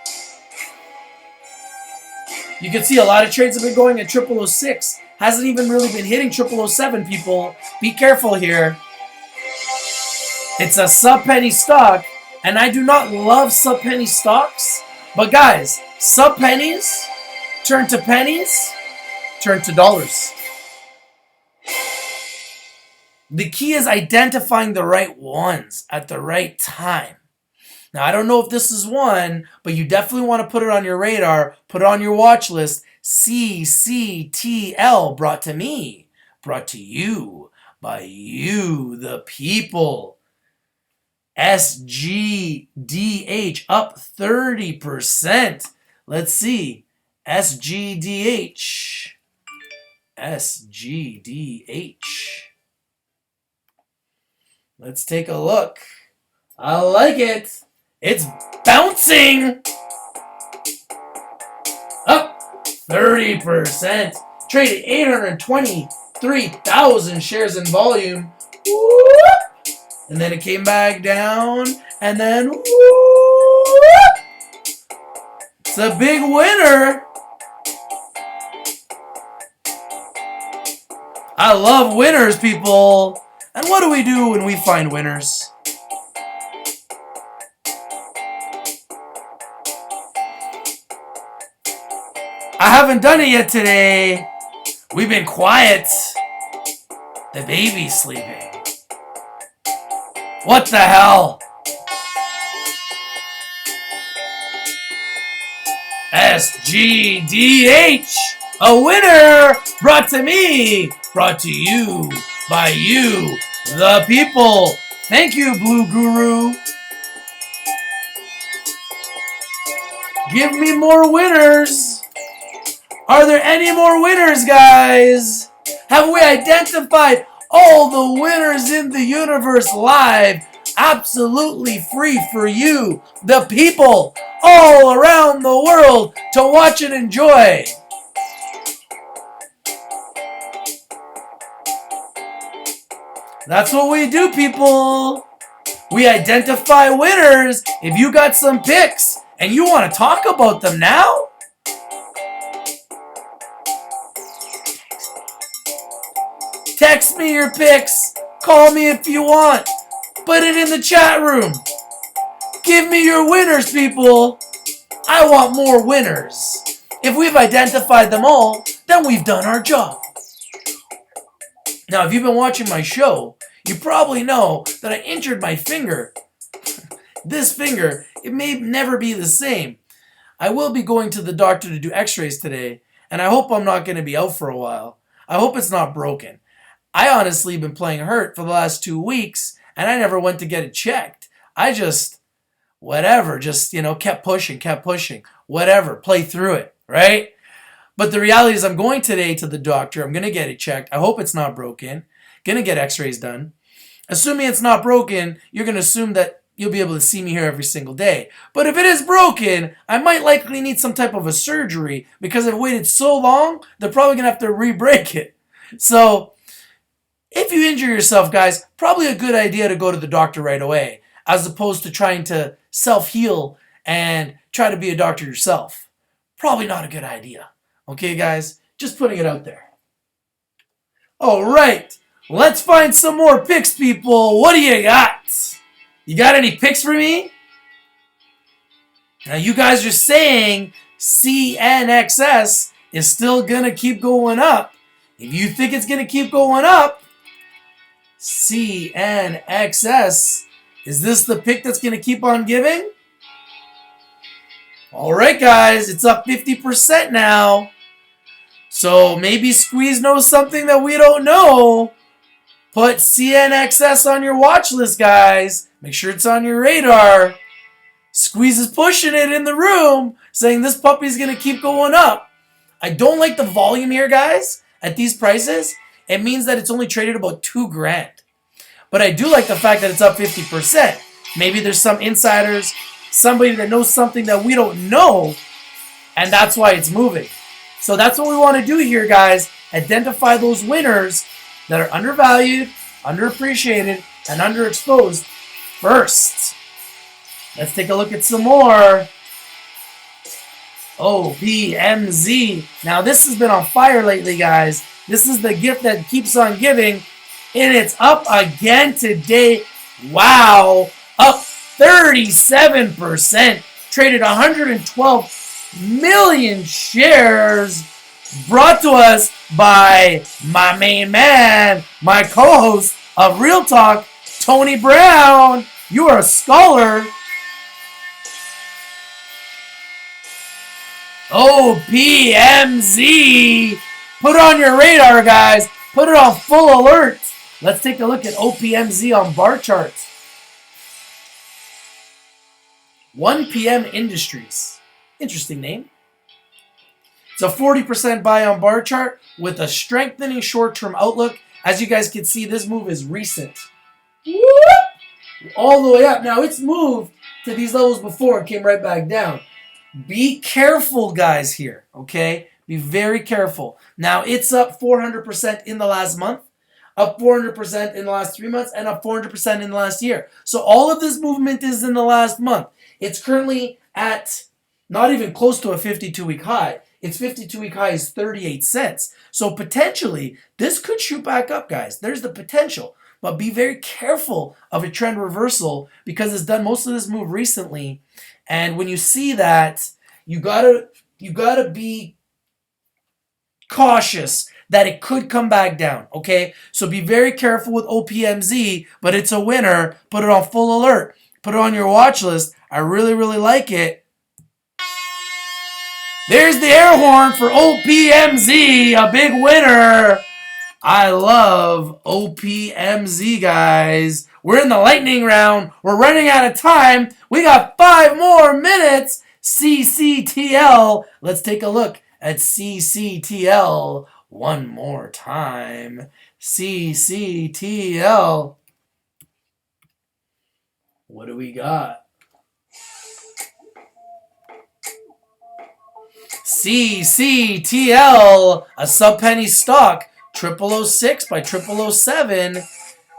You can see a lot of trades have been going at 0006. Hasn't even really been hitting 0007, people. Be careful here. It's a sub-penny stock, and I do not love sub-penny stocks. But guys, sub-pennies turn to pennies, turn to dollars. The key is identifying the right ones at the right time. Now, I don't know if this is one, but you definitely want to put it on your radar, put it on your watch list. CCTL, brought to me, brought to you by you, the people. SGDH up 30%. Let's see. SGDH. SGDH. Let's take a look. I like it. It's bouncing. Up 30%. Traded 823,000 shares in volume. Whoop. And then it came back down. And then whoop. It's a big winner. I love winners, people. And what do we do when we find winners? I haven't done it yet today. We've been quiet. The baby's sleeping. What the hell? SGDH, a winner, brought to me, brought to you by you, the people. Thank you, Blue Guru. Give me more winners. Are there any more winners, guys? Have we identified all the winners in the universe live? Absolutely free for you, the people, all around the world to watch and enjoy. That's what we do, people. We identify winners. If you got some picks and you want to talk about them now, text me your picks. Call me if you want. Put it in the chat room. Give me your winners, people. I want more winners. If we've identified them all, then we've done our job. Now, if you've been watching my show, you probably know that I injured my finger this finger, it may never be the same. I will be going to the doctor to do x-rays today, and I hope I'm not going to be out for a while. I hope it's not broken. I honestly been playing hurt for the last 2 weeks, and I never went to get it checked. I just, whatever, just, kept pushing, whatever, play through it, right? But the reality is I'm going today to the doctor. I'm going to get it checked. I hope it's not broken. Going to get x-rays done. Assuming it's not broken, you're going to assume that you'll be able to see me here every single day. But if it is broken, I might likely need some type of a surgery because I've waited so long, they're probably going to have to re-break it. So if you injure yourself, guys, probably a good idea to go to the doctor right away as opposed to trying to self-heal and try to be a doctor yourself. Probably not a good idea. Okay, guys? Just putting it out there. All right. Let's find some more picks, people. What do you got? You got any picks for me? Now, you guys are saying CNXS is still going to keep going up. If you think it's going to keep going up, CNXS, is this the pick that's going to keep on giving? All right, guys, it's up 50% now. So maybe Squeeze knows something that we don't know. Put CNXS on your watch list, guys. Make sure it's on your radar. Squeeze is pushing it in the room, saying this puppy's going to keep going up. I don't like the volume here, guys, at these prices. It means that it's only traded about $2,000. But I do like the fact that it's up 50%. Maybe there's some insiders, somebody that knows something that we don't know, and that's why it's moving. So that's what we want to do here, guys. Identify those winners that are undervalued, underappreciated, and underexposed first. Let's take a look at some more. OPMZ. Now, this has been on fire lately, guys. This is the gift that keeps on giving, and it's up again today. Wow. Up 37%. Traded 112 million shares, brought to us by my main man, my co-host of Real Talk, Tony Brown. You are a scholar. OPMZ. Put it on your radar, guys. Put it on full alert. Let's take a look at OPMZ on bar charts. 1 PM Industries. Interesting name. It's a 40% buy on bar chart with a strengthening short-term outlook. As you guys can see, this move is recent. Whoop! All the way up. Now, it's moved to these levels before and came right back down. Be careful, guys, here, okay? Be very careful. Now, it's up 400% in the last month, up 400% in the last 3 months, and up 400% in the last year. So all of this movement is in the last month. It's currently at not even close to a 52-week high. Its 52-week high is 38 cents. So potentially, this could shoot back up, guys. There's the potential. But be very careful of a trend reversal because it's done most of this move recently. And when you see that, you gotta be cautious that it could come back down, okay? So be very careful with OPMZ, but it's a winner. Put it on full alert. Put it on your watch list. I really, really like it. There's the air horn for OPMZ, a big winner. I love OPMZ, guys. We're in the lightning round. We're running out of time. We got 5 more minutes. CCTL. Let's take a look at CCTL one more time. CCTL. What do we got? CCTL, a sub-penny stock. 0006 by 0007.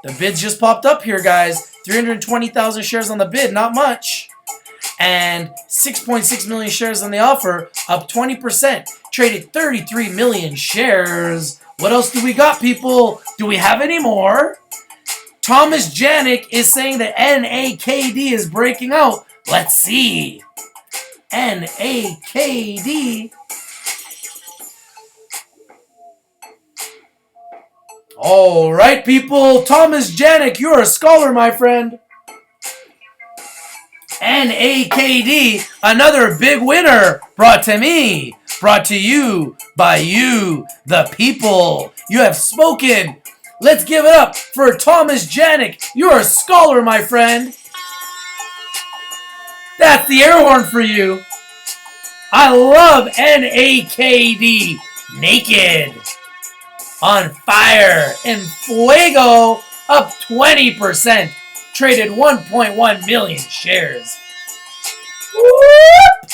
The bids just popped up here, guys. 320,000 shares on the bid, not much. And 6.6 million shares on the offer, up 20%. Traded 33 million shares. What else do we got, people? Do we have any more? Thomas Janik is saying that NAKD is breaking out. Let's see. NAKD. All right, people. Thomas Janik, you're a scholar, my friend. NAKD, another big winner, brought to me, brought to you by you, the people. You have spoken. Let's give it up for Thomas Janik. You're a scholar, my friend. That's the air horn for you. I love NAKD. Naked. On fire. En fuego. Up 20%. Traded 1.1 million shares. Whoop!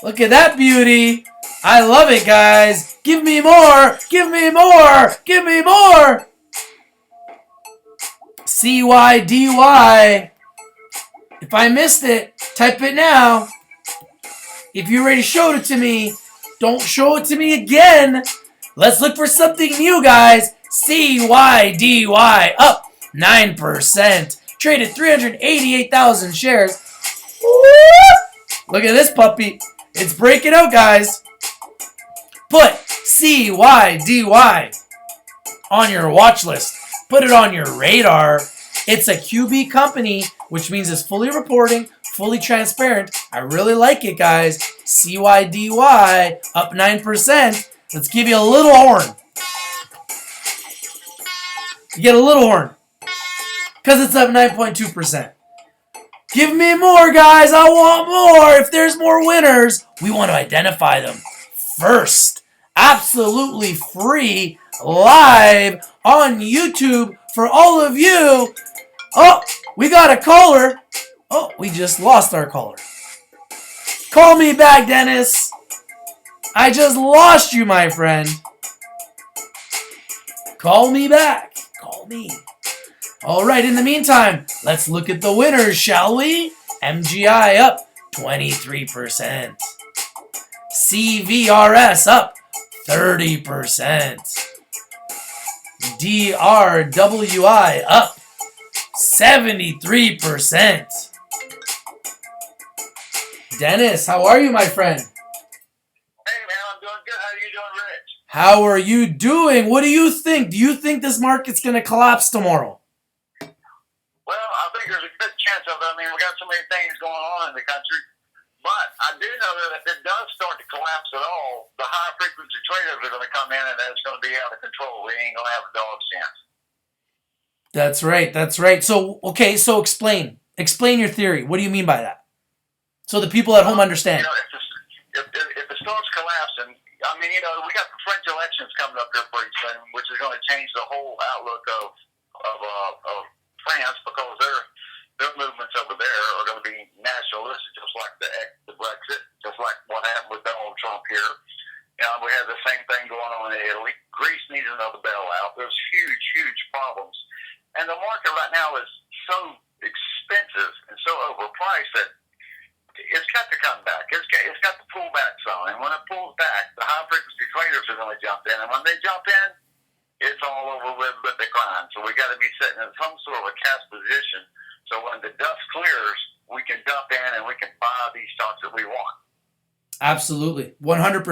Look at that beauty. I love it, guys. Give me more. Give me more. Give me more. CYDY. If I missed it, type it now. If you already showed it to me, don't show it to me again. Let's look for something new, guys. CYDY up 9%. Traded 388,000 shares. Woo! Look at this puppy. It's breaking out, guys. Put CYDY on your watch list. Put it on your radar. It's a QB company, which means it's fully reporting, fully transparent. I really like it, guys. CYDY up 9%. Let's give you a little horn. You get a little horn. Because it's up 9.2%. Give me more, guys. I want more. If there's more winners, we want to identify them first. Absolutely free, live on YouTube for all of you. Oh, we got a caller. Oh, we just lost our caller. Call me back, Dennis. I just lost you, my friend. Call me back. Call me. All right, in the meantime, let's look at the winners, shall we? MGI up 23%. CVRS up 30%. DRWI up 73%. Dennis, how are you, my friend? Hey, man, I'm doing good. How are you doing, Rich? How are you doing? What do you think? Do you think this market's going to collapse tomorrow? Well, I think there's a good chance of it. I mean, we got so many things going on in the country. But I do know that if it does start to collapse at all, the high-frequency traders are going to come in and it's going to be out of control. We ain't going to have a dog's chance. That's right. That's right. So, okay, so explain. Explain your theory. What do you mean by that? So the people at home understand. You know, if the stocks collapse, and I mean, you know, we got the French elections coming up here pretty soon, which is going to change the whole outlook of France because their movements over there are going to be nationalistic, just like the Brexit, just like what happened with Donald Trump here. You know, we have the same thing going on in Italy. Greece needs another bailout. There's huge, huge problems. And the market right now is so expensive and so overpriced that it's got to come back. It's got to pull back some. And when it pulls back, the high-frequency traders are going to jump in. And when they jump in, it's all over with the crime. So we got to be sitting in some sort of a cash position. So when the dust clears, we can dump in and we can buy these stocks that we want. Absolutely. 100%.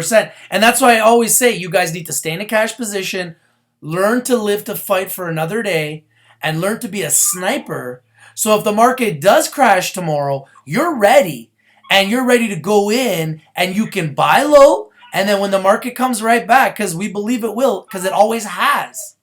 And that's why I always say you guys need to stay in a cash position, learn to live to fight for another day, and learn to be a sniper. So if the market does crash tomorrow, you're ready. And you're ready to go in and you can buy low. And then when the market comes right back, because we believe it will, because it always has,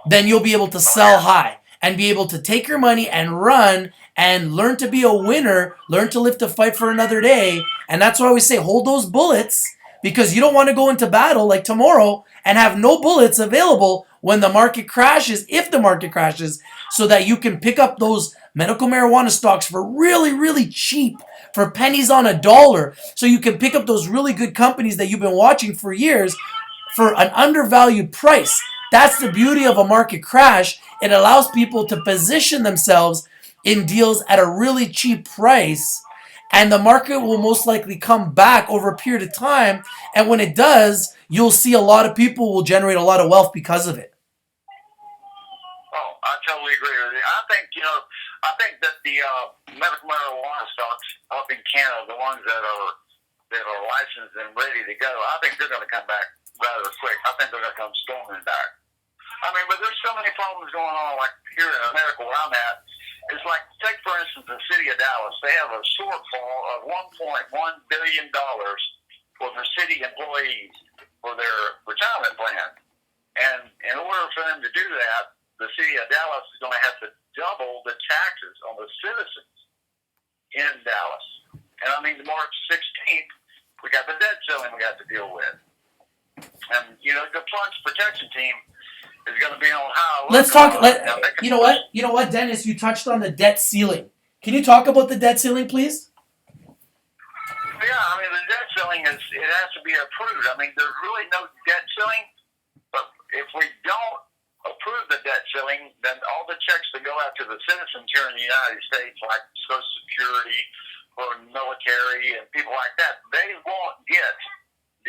then you'll be able to sell high and be able to take your money and run and learn to be a winner, learn to live to fight for another day. And that's why I always say hold those bullets, because you don't want to go into battle like tomorrow and have no bullets available when the market crashes, if the market crashes, so that you can pick up those medical marijuana stocks for really, really cheap, for pennies on a dollar, so you can pick up those really good companies that you've been watching for years for an undervalued price. That's the beauty of a market crash. It allows people to position themselves in deals at a really cheap price, and the market will most likely come back over a period of time. And when it does, you'll see a lot of people will generate a lot of wealth because of it. Oh, I totally agree with you. I think that the medical marijuana stocks up in Canada, the ones that are licensed and ready to go, I think they're going to come back rather quick. I think they're going to come storming back. I mean, but there's so many problems going on, like here in America where I'm at, It's like, take for instance the city of Dallas. They have a shortfall of $1.1 billion for their city employees for their retirement plan. And in order for them to do that, the city of Dallas is going to have to double the taxes on the citizens in Dallas. And I mean, March 16th, we got the debt ceiling we got to deal with. And, you know, the Floods Protection Team is going to be on high alert. Let's talk. You know what? You know what, Dennis? You touched on the debt ceiling. Can you talk about the debt ceiling, please? Yeah, I mean, the debt ceiling it has to be approved. I mean, there's really no debt ceiling, but if we don't approve the debt ceiling, then all the checks that go out to the citizens here in the United States, like Social Security or military and people like that, they won't get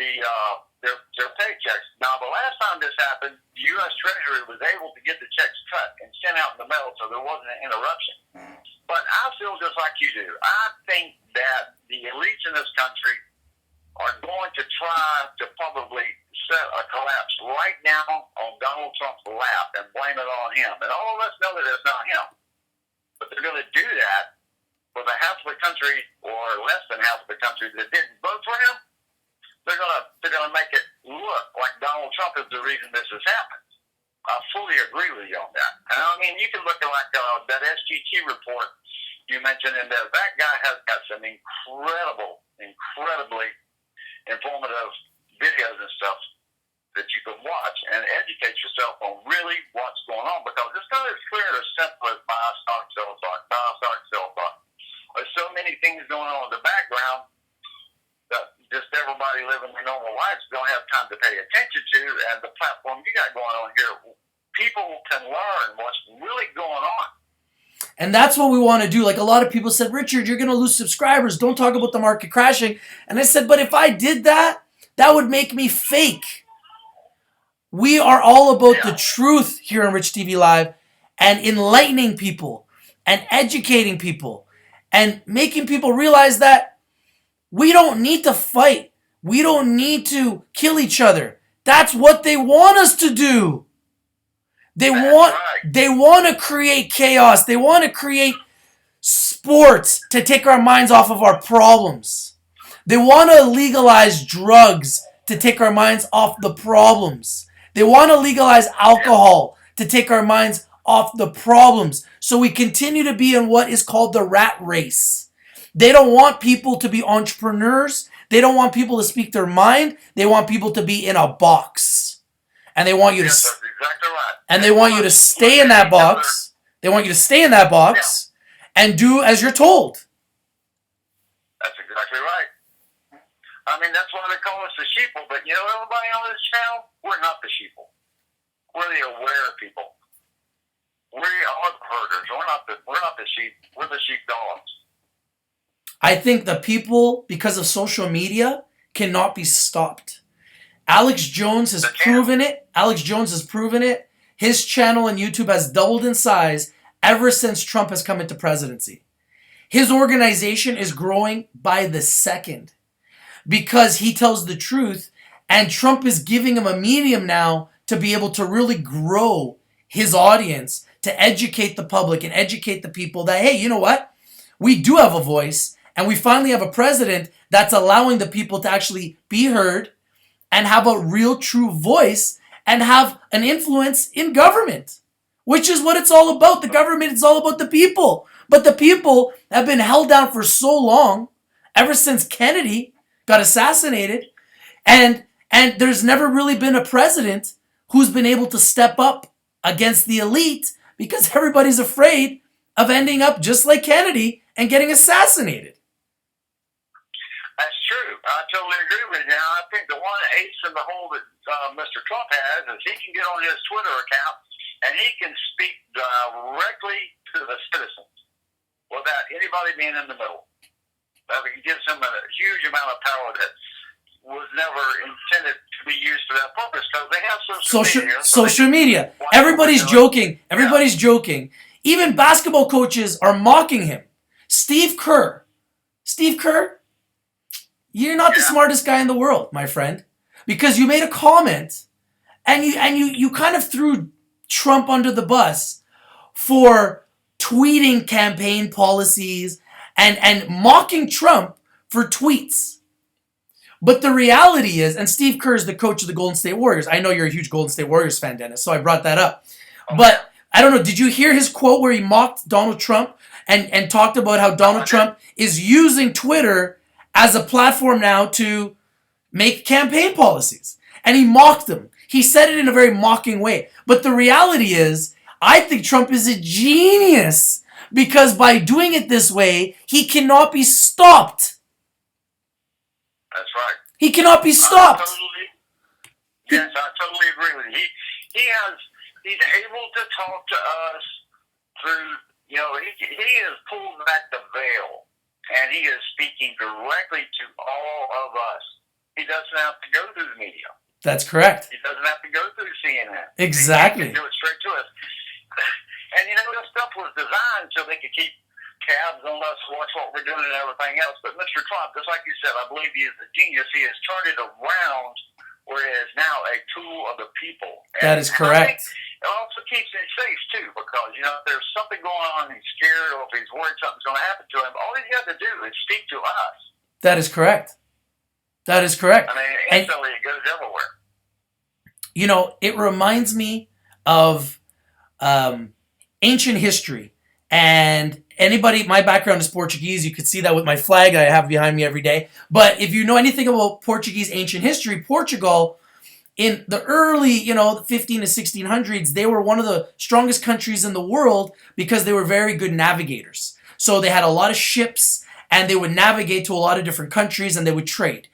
their paychecks. Now, the last time this happened, the U.S. Treasury was able to get the checks cut and sent out in the mail, so there wasn't an interruption. But I feel just like you do. I think that the elites in this country are going to try to probably set a collapse right now on Donald Trump's lap and blame it on him. And all of us know that it's not him. But they're going to do that for the half of the country or less than half of the country that didn't vote for him. They're gonna make it look like Donald Trump is the reason this has happened. I fully agree with you on that. And I mean, you can look at like that SGT report you mentioned, and that guy has got some incredibly informative videos and stuff that you can watch and educate yourself on really what's going on, because it's not as clear as simple as buy stock, sell stock, buy stock, sell stock. There's so many things going on in the background that just everybody living their normal lives don't have time to pay attention to. And the platform you got going on here, people can learn what's really going on. And that's what we want to do. Like, a lot of people said, Richard, you're going to lose subscribers. Don't talk about the market crashing. And I said, but if I did that, that would make me fake. We are all about the truth here on Rich TV Live, and enlightening people and educating people and making people realize that we don't need to fight. We don't need to kill each other. That's what they want us to do. They want to create chaos. They want to create sports to take our minds off of our problems. They want to legalize drugs to take our minds off the problems. They want to legalize alcohol to take our minds off the problems. So we continue to be in what is called the rat race. They don't want people to be entrepreneurs. They don't want people to speak their mind. They want people to be in a box. And they want you to That's exactly right. And they want you to stay in that box. They want you to stay in that box and do as you're told. That's exactly right. I mean, that's why they call us the sheeple. But you know, everybody on this channel, we're not the sheeple. We're the aware people. We are the herders. We're not the sheep. We're the sheepdogs. I think the people, because of social media, cannot be stopped. Alex Jones has proven it. Alex Jones has proven it. His channel on YouTube has doubled in size ever since Trump has come into presidency. His organization is growing by the second because he tells the truth, and Trump is giving him a medium now to be able to really grow his audience, to educate the public and educate the people that, hey, you know what? We do have a voice. And we finally have a president that's allowing the people to actually be heard and have a real true voice and have an influence in government, which is what it's all about. The government is all about the people. But the people have been held down for so long, ever since Kennedy got assassinated. And there's never really been a president who's been able to step up against the elite, because everybody's afraid of ending up just like Kennedy and getting assassinated. That's true. I totally agree with you. I think the one ace in the hole that Mr. Trump has is he can get on his Twitter account and he can speak directly to the citizens without anybody being in the middle. That gives him a huge amount of power that was never intended to be used for that purpose, because they have social media. Everybody's joking. Everybody's joking. Even basketball coaches are mocking him. Steve Kerr, you're not the smartest guy in the world, my friend, because you made a comment and you kind of threw Trump under the bus for tweeting campaign policies and mocking Trump for tweets. But the reality is, and Steve Kerr is the coach of the Golden State Warriors. I know you're a huge Golden State Warriors fan, Dennis, so I brought that up. But I don't know, did you hear his quote where he mocked Donald Trump and talked about how Donald Trump is using Twitter as a platform now to make campaign policies? And he mocked him. He said it in a very mocking way. But the reality is, I think Trump is a genius because by doing it this way, he cannot be stopped. That's right. He cannot be stopped. Yes, I totally agree with you. He's able to talk to us through, he has pulled back the veil, and he is speaking directly to all of us. He doesn't have to go through the media. That's correct. He doesn't have to go through CNN. Exactly. He can do it straight to us. And this stuff was designed so they could keep tabs on us, watch what we're doing and everything else. But Mr. Trump, just like you said, I believe he is a genius. He has turned it around where it is now a tool of the people. That is correct. It also keeps him safe, too, because, if there's something going on and he's scared or if he's worried something's going to happen to him, all he's got to do is speak to us. That is correct. That is correct. I mean, instantly it goes everywhere. It reminds me of ancient history. And anybody, my background is Portuguese. You could see that with my flag I have behind me every day. But if you know anything about Portuguese ancient history, Portugal, in the early, the 15 to 1600s, they were one of the strongest countries in the world because they were very good navigators. So they had a lot of ships and they would navigate to a lot of different countries and they would trade.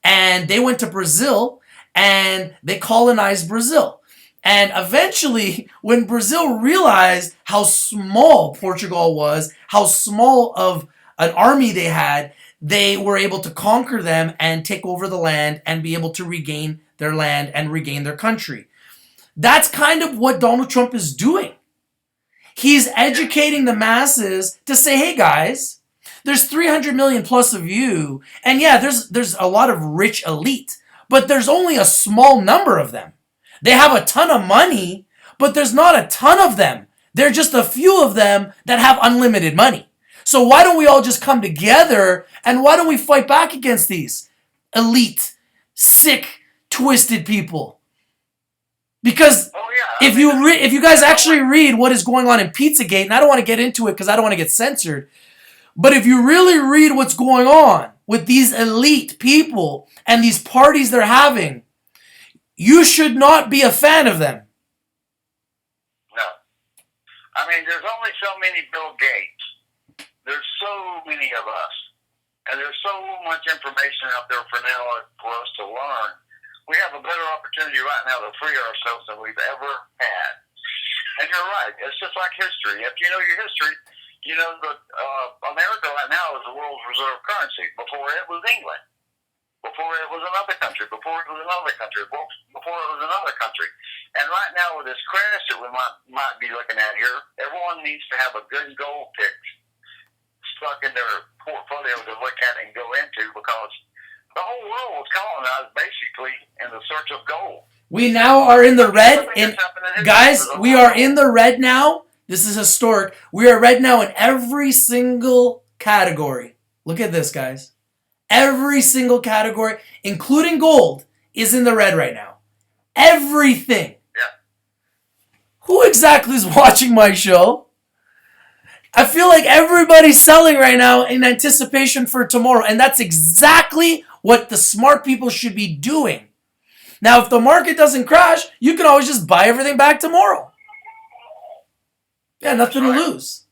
And they went to Brazil and they colonized Brazil. And eventually, when Brazil realized how small Portugal was, how small of an army they had, they were able to conquer them and take over the land and be able to regain their land and regain their country. That's kind of what Donald Trump is doing. He's educating the masses to say, hey guys, there's 300 million plus of you, and yeah, there's a lot of rich elite, but there's only a small number of them. They have a ton of money, but there's not a ton of them. There are just a few of them that have unlimited money. So why don't we all just come together and why don't we fight back against these elite, sick, twisted people? Because if you guys actually read what is going on in Pizzagate, and I don't want to get into it because I don't want to get censored, but if you really read what's going on with these elite people and these parties they're having, you should not be a fan of them. No. I mean, there's only so many Bill Gates. There's so many of us. And there's so much information out there for us to learn. We have a better opportunity right now to free ourselves than we've ever had. And you're right. It's just like history. If you know your history, you know that America right now is the world's reserve currency. Before it was England. Before it was another country. Before it was another country. Before it was another country. And right now with this crash that we might be looking at here, everyone needs to have a good gold pick stuck in their portfolio to look at and go into, because the whole world was colonized basically in the search of gold. We now are in the red. Guys, we are in the red now. This is historic. We are red now in every single category. Look at this, guys. Every single category, including gold, is in the red right now. Everything. Yeah. Who exactly is watching my show? I feel like everybody's selling right now in anticipation for tomorrow. And that's exactly what the smart people should be doing. Now, if the market doesn't crash, you can always just buy everything back tomorrow. Yeah, nothing to lose.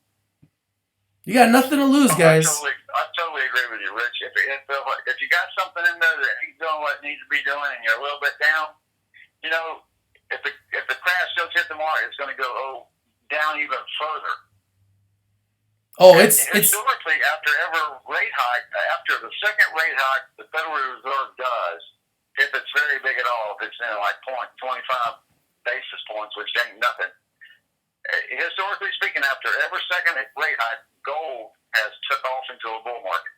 You got nothing to lose, guys. I totally agree with you, Rich. If you got something in there that ain't doing what it needs to be doing and you're a little bit down, if the crash does hit tomorrow, it's going to go down even further. It's historically, after the second rate hike the Federal Reserve does, if it's very big at all, if it's like 0.25 basis points, which ain't nothing. Historically speaking, after every second rate hike, gold has took off into a bull market.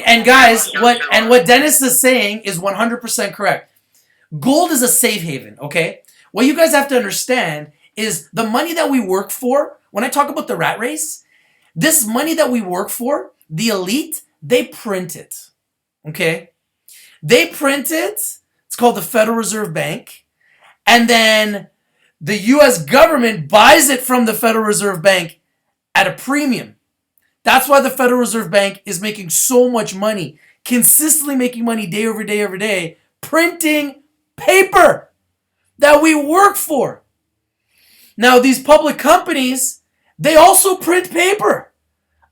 And guys, what Dennis is saying is 100% correct. Gold is a safe haven, okay? what you guys have to understand is the money that we work for, when I talk about the rat race, this money that we work for, the elite, they print it. Okay? They print it. It's called the Federal Reserve Bank. And then the US government buys it from the Federal Reserve Bank at a premium. That's why the Federal Reserve Bank is making so much money, consistently making money day over day over day, printing paper that we work for. Now, these public companies, they also print paper.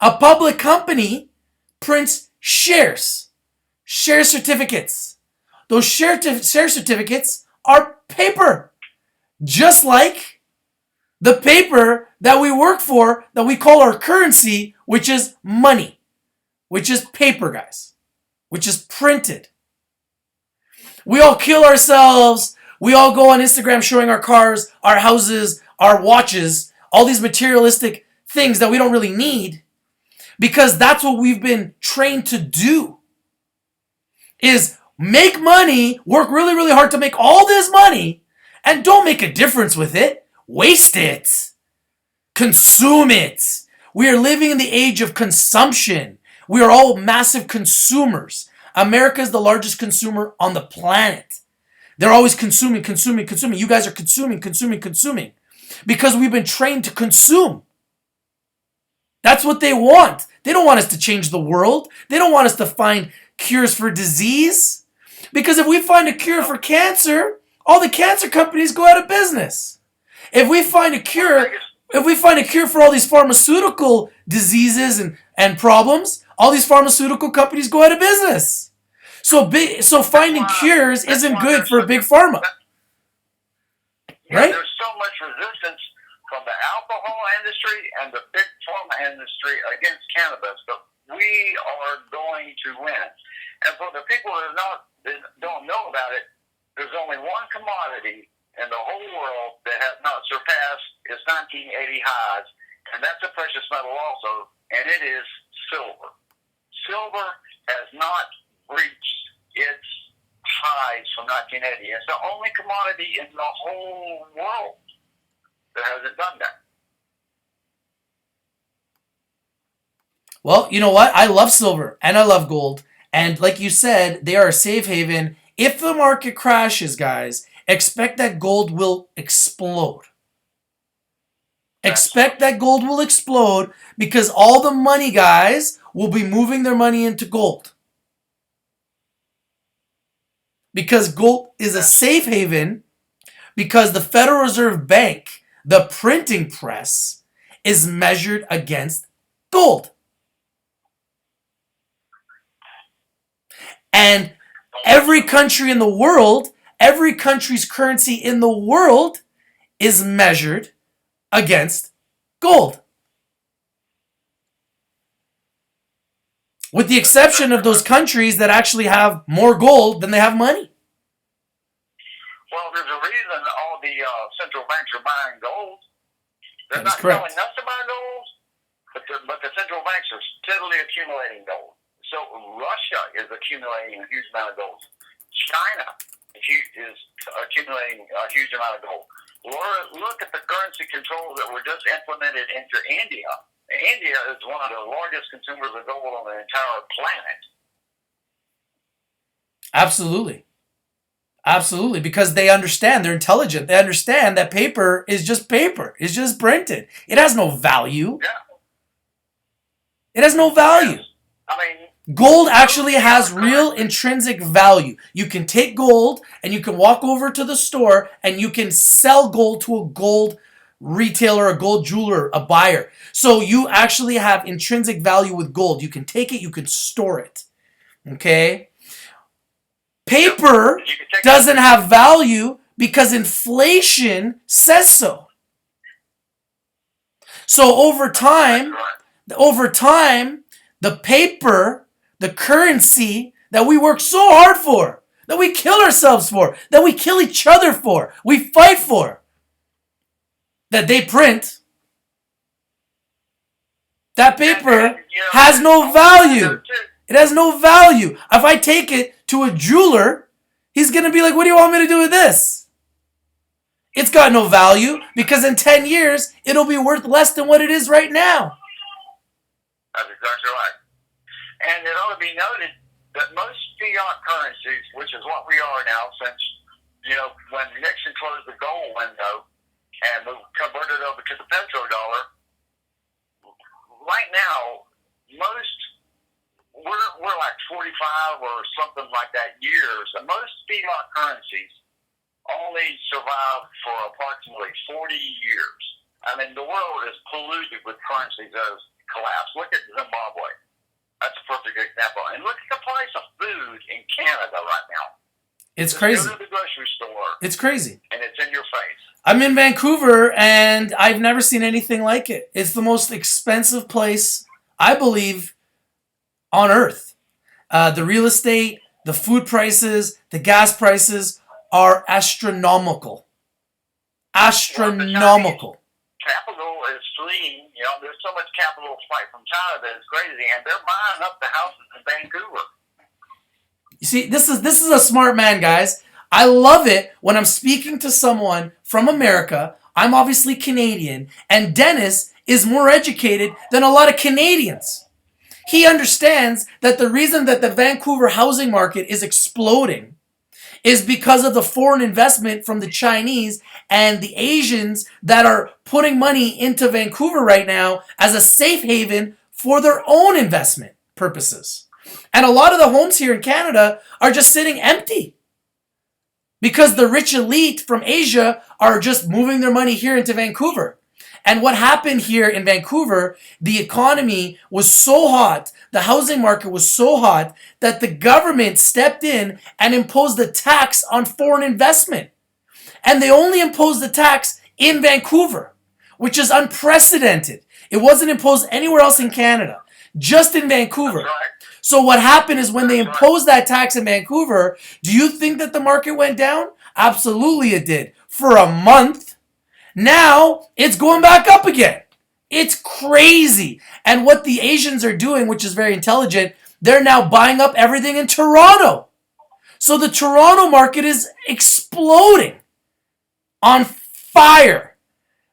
A public company prints shares, share certificates. Those share certificates are paper, just like the paper that we work for, that we call our currency, which is money, which is paper, guys, which is printed. We all kill ourselves. We all go on Instagram showing our cars, our houses, our watches, all these materialistic things that we don't really need, because that's what we've been trained to do, is make money, work really, really hard to make all this money, and don't make a difference with it. Waste it. Consume it. We are living in the age of consumption. We are all massive consumers. America is the largest consumer on the planet. They're always consuming. You guys are consuming. Because we've been trained to consume. That's what they want. They don't want us to change the world. They don't want us to find cures for disease. Because if we find a cure for cancer, all the cancer companies go out of business. If we find a cure for all these pharmaceutical diseases and problems, all these pharmaceutical companies go out of business. So finding cures isn't good for big pharma. Right? There's so much resistance from the alcohol industry and the big pharma industry against cannabis, but we are going to win. And for the people that don't know about it, there's only one commodity in the whole world that has not surpassed its 1980 highs, and that's a precious metal also, and it is silver. Silver has not reached its highs from 1980. It's the only commodity in the whole world that hasn't done that. Well, you know what? I love silver and I love gold. And like you said, they are a safe haven. If the market crashes, guys, expect that gold will explode. Expect that gold will explode because all the money guys will be moving their money into gold. Because gold is a safe haven, because the Federal Reserve Bank, the printing press, is measured against gold. And every country in the world, every country's currency in the world is measured against gold. With the exception of those countries that actually have more gold than they have money. Well, there's a reason all the central banks are buying gold. They're That is not correct. telling us to buy gold, but the central banks are steadily accumulating gold. So Russia is accumulating a huge amount of gold. China is accumulating a huge amount of gold. Look at the currency controls that were just implemented into India. India is one of the largest consumers of gold on the entire planet. Absolutely. Absolutely. Because they understand, they're intelligent. They understand that paper is just paper. It's just printed. It has no value. Yeah. It has no value. I mean, Gold actually has real intrinsic value. You can take gold and you can walk over to the store and you can sell gold to a gold retailer, a gold jeweler, a buyer. So you actually have intrinsic value with gold. You can take it, you can store it. Okay? Paper doesn't have value because inflation says so. So over time, the paper, the currency that we work so hard for, that we kill ourselves for, that we kill each other for, we fight for, that they print, that paper has no value. It has no value. If I take it to a jeweler, he's going to be like, what do you want me to do with this? It's got no value because in 10 years, it'll be worth less than what it is right now. That's exactly right. And it ought to be noted that most fiat currencies, which is what we are now since, when Nixon closed the gold window and we converted over to the petrodollar, right now, we're like 45 or something like that years, and most fiat currencies only survive for approximately 40 years. I mean, the world is polluted with currencies that have collapsed. Look at Zimbabwe. That's a perfect example. And look at the price of food in Canada right now. It's crazy. Go to the grocery store. It's crazy. And it's in your face. I'm in Vancouver, and I've never seen anything like it. It's the most expensive place, I believe, on earth. The real estate, the food prices, the gas prices are astronomical. Astronomical. Capital is fleeing. There's so much capital flight from China that it's crazy, and they're buying up the houses in Vancouver. You see, this is a smart man, guys. I love it when I'm speaking to someone from America. I'm obviously Canadian, and Dennis is more educated than a lot of Canadians. He understands that the reason that the Vancouver housing market is exploding is because of the foreign investment from the Chinese and the Asians that are putting money into Vancouver right now as a safe haven for their own investment purposes. And a lot of the homes here in Canada are just sitting empty because the rich elite from Asia are just moving their money here into Vancouver. And what happened here in Vancouver, the economy was so hot, the housing market was so hot, that the government stepped in and imposed a tax on foreign investment. And they only imposed the tax in Vancouver, which is unprecedented. It wasn't imposed anywhere else in Canada, just in Vancouver. That's right. So what happened is when they imposed that tax in Vancouver, do you think that the market went down? Absolutely it did. For a month. Now it's going back up again. It's crazy. And what the Asians are doing, which is very intelligent, they're now buying up everything in Toronto. So the Toronto market is exploding. On fire.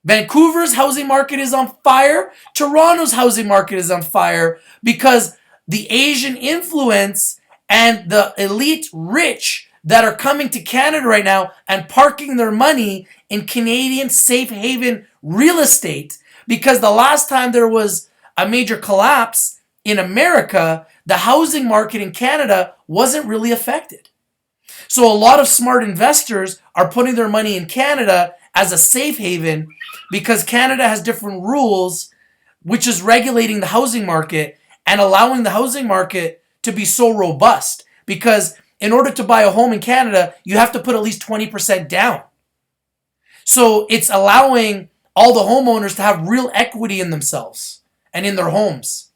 Vancouver's housing market is on fire. Toronto's housing market is on fire because the Asian influence and the elite rich that are coming to Canada right now and parking their money in Canadian safe haven real estate, because the last time there was a major collapse in America, the housing market in Canada wasn't really affected. So a lot of smart investors are putting their money in Canada as a safe haven because Canada has different rules, which is regulating the housing market and allowing the housing market to be so robust. Because in order to buy a home in Canada, you have to put at least 20% down. So it's allowing all the homeowners to have real equity in themselves and in their homes,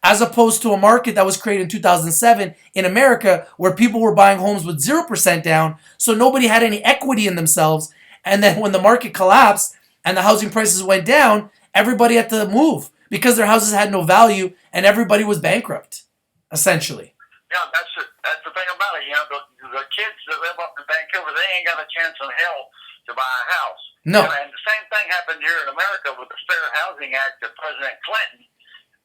as opposed to a market that was created in 2007 in America where people were buying homes with 0% down, so nobody had any equity in themselves. And then when the market collapsed and the housing prices went down, everybody had to move because their houses had no value and everybody was bankrupt, essentially. Yeah, that's the thing about it. The kids that live up in Vancouver, they ain't got a chance in hell to buy a house. No. And the same thing happened here in America with the Fair Housing Act that President Clinton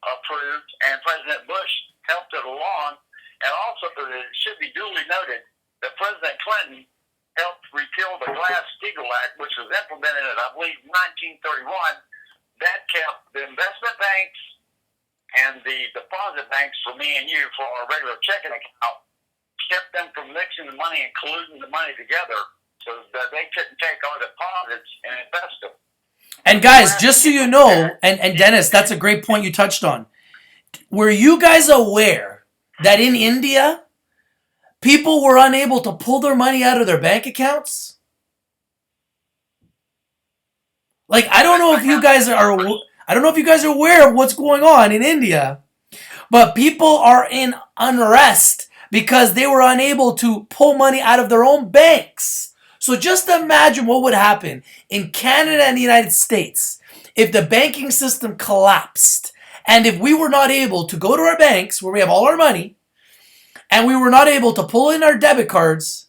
approved, and President Bush helped it along. And also, it should be duly noted that President Clinton helped repeal the Glass-Steagall Act, which was implemented in, I believe, 1931. That kept the investment banks and the deposit banks for me and you for our regular checking account, kept them from mixing the money and colluding the money together so that they couldn't take our deposits and invest them. And guys, just so you know, and Dennis, that's a great point you touched on. Were you guys aware that in India, people were unable to pull their money out of their bank accounts? Like, I don't know if you guys are aware of what's going on in India, but people are in unrest because they were unable to pull money out of their own banks. So just imagine what would happen in Canada and the United States if the banking system collapsed and if we were not able to go to our banks where we have all our money and we were not able to pull in our debit cards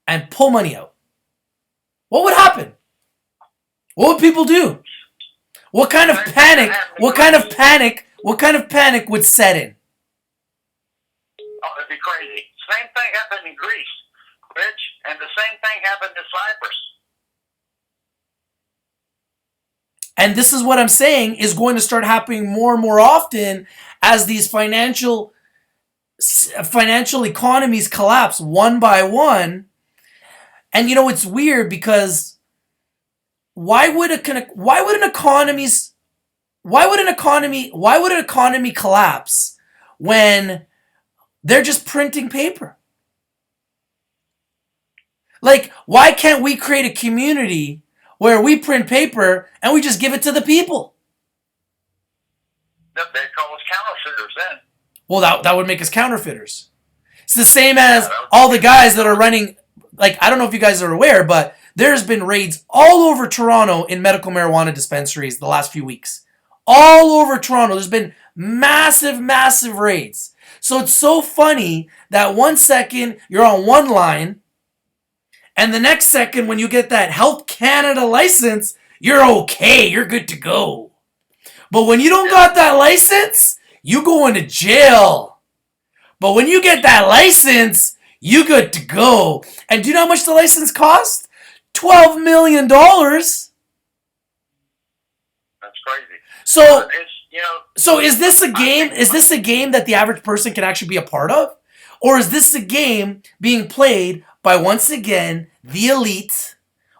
and pull money out. What would happen? What would people do? What kind of panic? What kind of panic? What kind of panic would set in? Oh, it'd be crazy. Same thing happened in Greece, Rich, and the same thing happened in Cyprus. And this is what I'm saying is going to start happening more and more often as these financial economies collapse one by one. And you know, it's weird because why would an economy collapse when they're just printing paper? Like, why can't we create a community where we print paper and we just give it to the people? They call us counterfeiters then. Well, that would make us counterfeiters. It's the same as all the guys that are running, like, I don't know if you guys are aware, but there's been raids all over Toronto in medical marijuana dispensaries the last few weeks. All over Toronto, there's been massive raids. So it's so funny that 1 second you're on one line, and the next second when you get that Health Canada license, you're okay, you're good to go. But when you don't got that license, you go into jail. But when you get that license, you good to go. And do you know how much the license cost? $12 million. That's crazy. So, you know, so is this a game? Is this a game that the average person can actually be a part of? Or is this a game being played by, once again, the elite,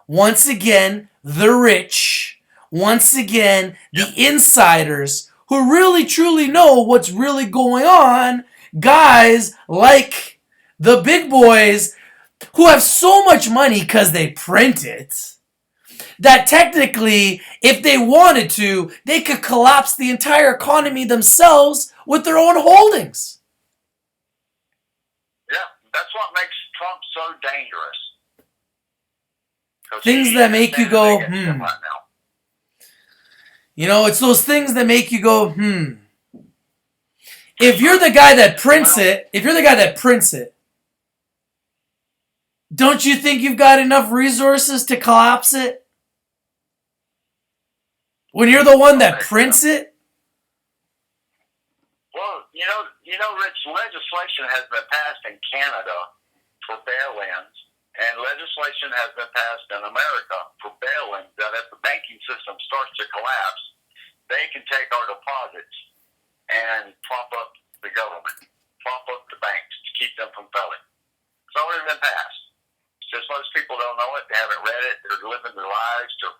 once again, the rich, once again, the insiders who really truly know what's really going on? Guys like the big boys who have so much money because they print it, that technically, if they wanted to, they could collapse the entire economy themselves with their own holdings. Yeah, that's what makes Trump so dangerous. Things that make you go, Right now. You know, it's those things that make you go, If you're the guy that prints it, don't you think you've got enough resources to collapse it? When you're the one that prints it? Well, you know, Rich, legislation has been passed in Canada for bail-ins, and legislation has been passed in America for bail-ins that if the banking system starts to collapse, they can take our deposits and prop up the government, prop up the banks to keep them from failing. It's already been passed. It's just most people don't know it. They haven't read it. They're living their lives. They're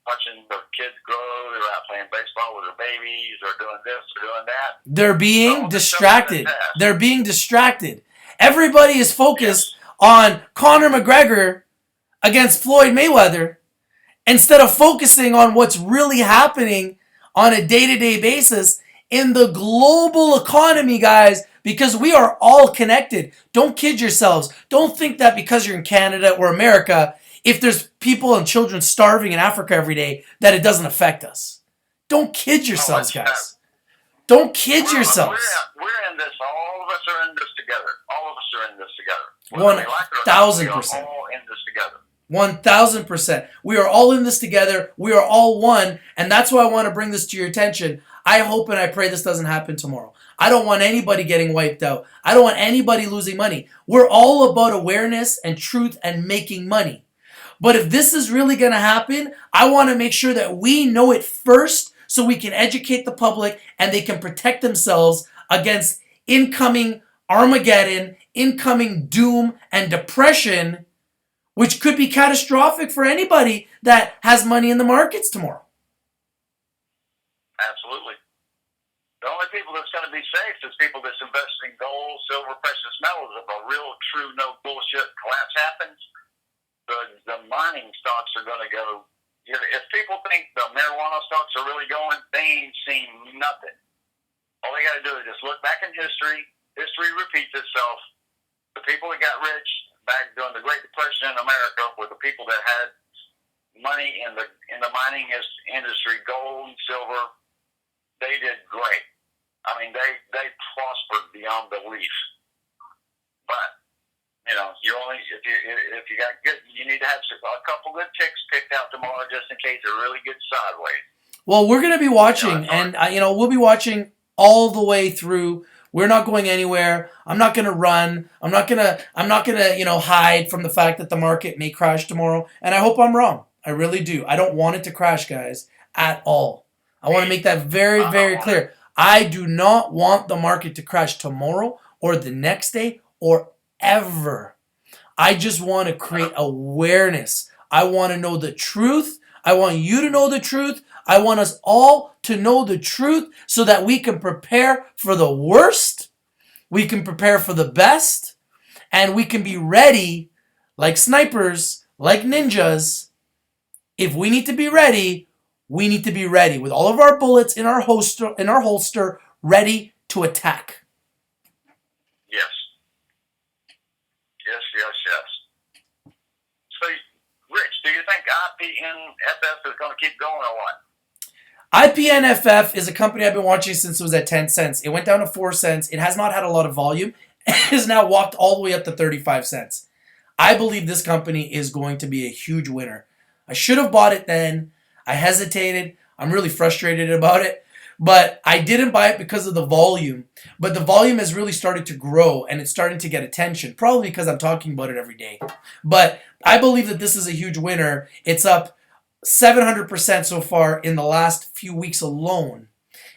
watching their kids grow. They're out playing baseball with their babies. They're doing this. They're doing that. They're being distracted. They're being distracted. Everybody is focused on Conor McGregor against Floyd Mayweather instead of focusing on what's really happening on a day-to-day basis in the global economy, guys, because we are all connected. Don't kid yourselves. Don't think that because you're in Canada or America, if there's people and children starving in Africa every day, that it doesn't affect us. Don't kid yourselves, guys. Don't kid yourselves. We're in this. All of us are in this together. All of us are in this together. 1,000%. All in this together. 1,000%. We are all in this together. We are all one. And that's why I want to bring this to your attention. I hope and I pray this doesn't happen tomorrow. I don't want anybody getting wiped out. I don't want anybody losing money. We're all about awareness and truth and making money. But if this is really going to happen, I want to make sure that we know it first so we can educate the public and they can protect themselves against incoming Armageddon, incoming doom and depression, which could be catastrophic for anybody that has money in the markets tomorrow. Absolutely. The only people that's going to be safe is people that's investing in gold, silver, precious metals. If a real, true, no bullshit collapse happens, the mining stocks are going to go. If people think the marijuana stocks are really going, they ain't seen nothing. All they got to do is just look back in history. History repeats itself. The people that got rich back during the Great Depression in America were the people that had money in the mining industry, gold and silver. They did great. I mean, they prospered beyond belief. But You know, you only if you got good, you need to have a couple good ticks picked out tomorrow just in case it really gets sideways. Well, we're gonna be watching, and we'll be watching all the way through. We're not going anywhere. I'm not gonna run. I'm not gonna hide from the fact that the market may crash tomorrow. And I hope I'm wrong. I really do. I don't want it to crash, guys, at all. I want to make that very, very clear. I do not want the market to crash tomorrow or the next day or ever. I just want to create awareness. I want to know the truth. I want you to know the truth. I want us all to know the truth so that we can prepare for the worst, we can prepare for the best, and we can be ready like snipers, like ninjas. If we need to be ready, we need to be ready with all of our bullets in our holster, ready to attack. Yes. Yes. So, Rich, do you think IPNFF is going to keep going or what? IPNFF is a company I've been watching since it was at 10 cents. It went down to 4 cents. It has not had a lot of volume. It has now walked all the way up to 35 cents. I believe this company is going to be a huge winner. I should have bought it then. I hesitated. I'm really frustrated about it. But I didn't buy it because of the volume. But the volume has really started to grow and it's starting to get attention. Probably because I'm talking about it every day. But I believe that this is a huge winner. It's up 700% so far in the last few weeks alone.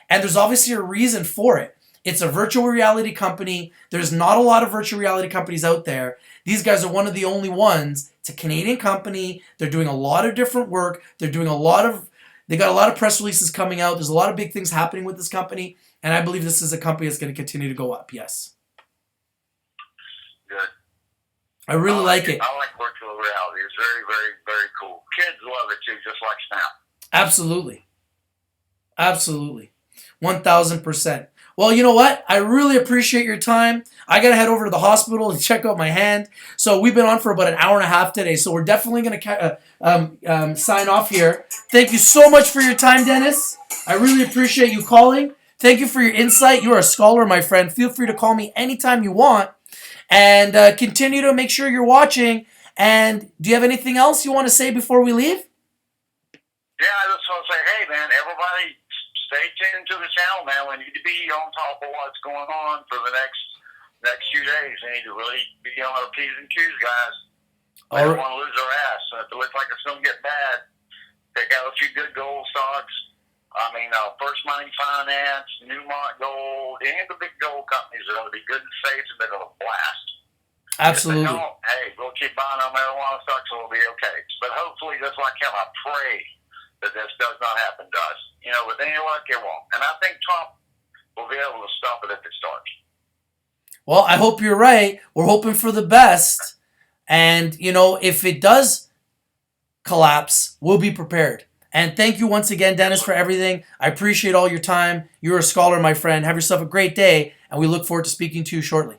And there's obviously a reason for it. It's a virtual reality company. There's not a lot of virtual reality companies out there. These guys are one of the only ones. It's a Canadian company. They're doing a lot of different work. They got a lot of press releases coming out. There's a lot of big things happening with this company. And I believe this is a company that's going to continue to go up. Yes. Good. I really like it. I like virtual reality. It's very, very, very cool. Kids love it too, just like Snap. Absolutely. Absolutely. 1,000%. Well, you know what? I really appreciate your time. I got to head over to the hospital to check out my hand. So we've been on for about an hour and a half today. So we're definitely going to sign off here. Thank you so much for your time, Dennis. I really appreciate you calling. Thank you for your insight. You're a scholar, my friend. Feel free to call me anytime you want. And continue to make sure you're watching. And do you have anything else you want to say before we leave? Yeah, I just want to say, hey, man, everybody stay tuned to the channel, man. We need to be on top of what's going on for the next few days. We need to really be on our P's and Q's, guys. We don't want to lose our ass. And if it looks like it's going to get bad, pick out a few good gold stocks. I mean, First Money Finance, Newmont Gold, any of the big gold companies are going to be good and safe, and they're going to blast. Absolutely. If they don't, hey, we'll keep buying our marijuana stocks, and we'll be okay. But hopefully, just like him, I pray that this does not happen to us. You know, with any luck, it won't. And I think Trump will be able to stop it if it starts. Well, I hope you're right. We're hoping for the best. And, if it does collapse, we'll be prepared. And thank you once again, Dennis, for everything. I appreciate all your time. You're a scholar, my friend. Have yourself a great day, and we look forward to speaking to you shortly.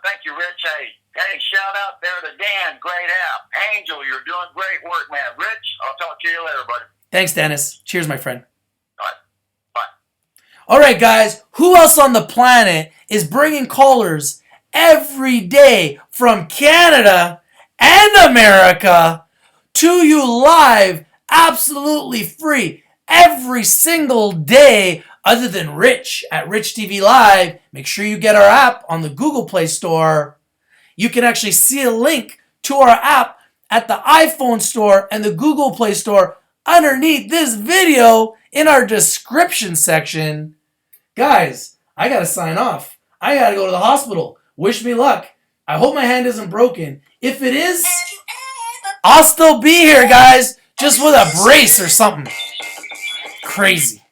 Thank you, Rich. Hey, shout out there to Dan. Great app. Angel, you're doing great work, man. Rich, I'll talk to you later, buddy. Thanks, Dennis. Cheers, my friend. All right. Bye. All right, guys. Who else on the planet is bringing callers every day from Canada and America to you live, absolutely free, every single day, other than Rich at Rich TV Live? Make sure you get our app on the Google Play Store. You can actually see a link to our app at the iPhone Store and the Google Play Store underneath this video in our description section. Guys, I gotta sign off. I gotta go to the hospital. Wish me luck. I hope my hand isn't broken. If it is, I'll still be here, guys, just with a brace or something crazy.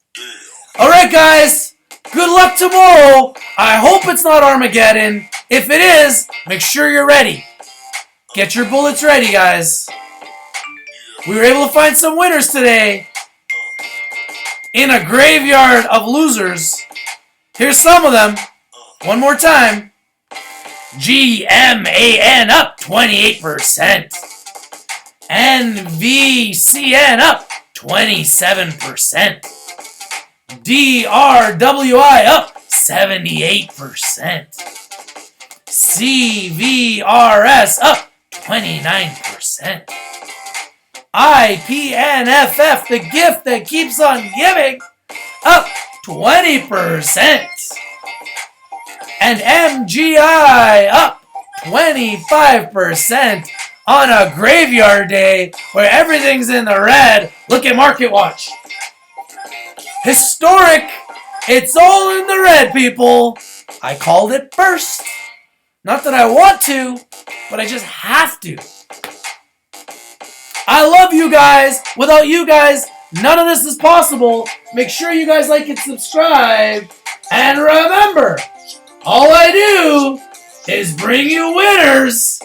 All right, guys, good luck tomorrow. I hope it's not Armageddon. If it is, make sure you're ready. Get your bullets ready, guys. We were able to find some winners today in a graveyard of losers. Here's some of them. One more time. GMAN up 28%. NVCN up 27%. DRWI up 78%. CVRS up 29%. IPNFF, the gift that keeps on giving, up 20%. And MGI up 25% on a graveyard day where everything's in the red. Look at Market Watch. Historic. It's all in the red, people. I called it first. Not that I want to, but I just have to. I love you guys. Without you guys, none of this is possible. Make sure you guys like and subscribe. And remember, all I do is bring you winners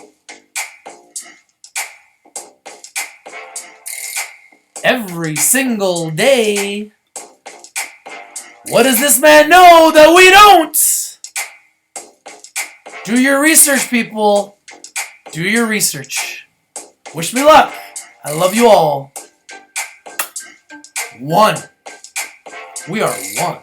every single day. What does this man know that we don't? Do your research, people. Do your research. Wish me luck. I love you all. One. We are one.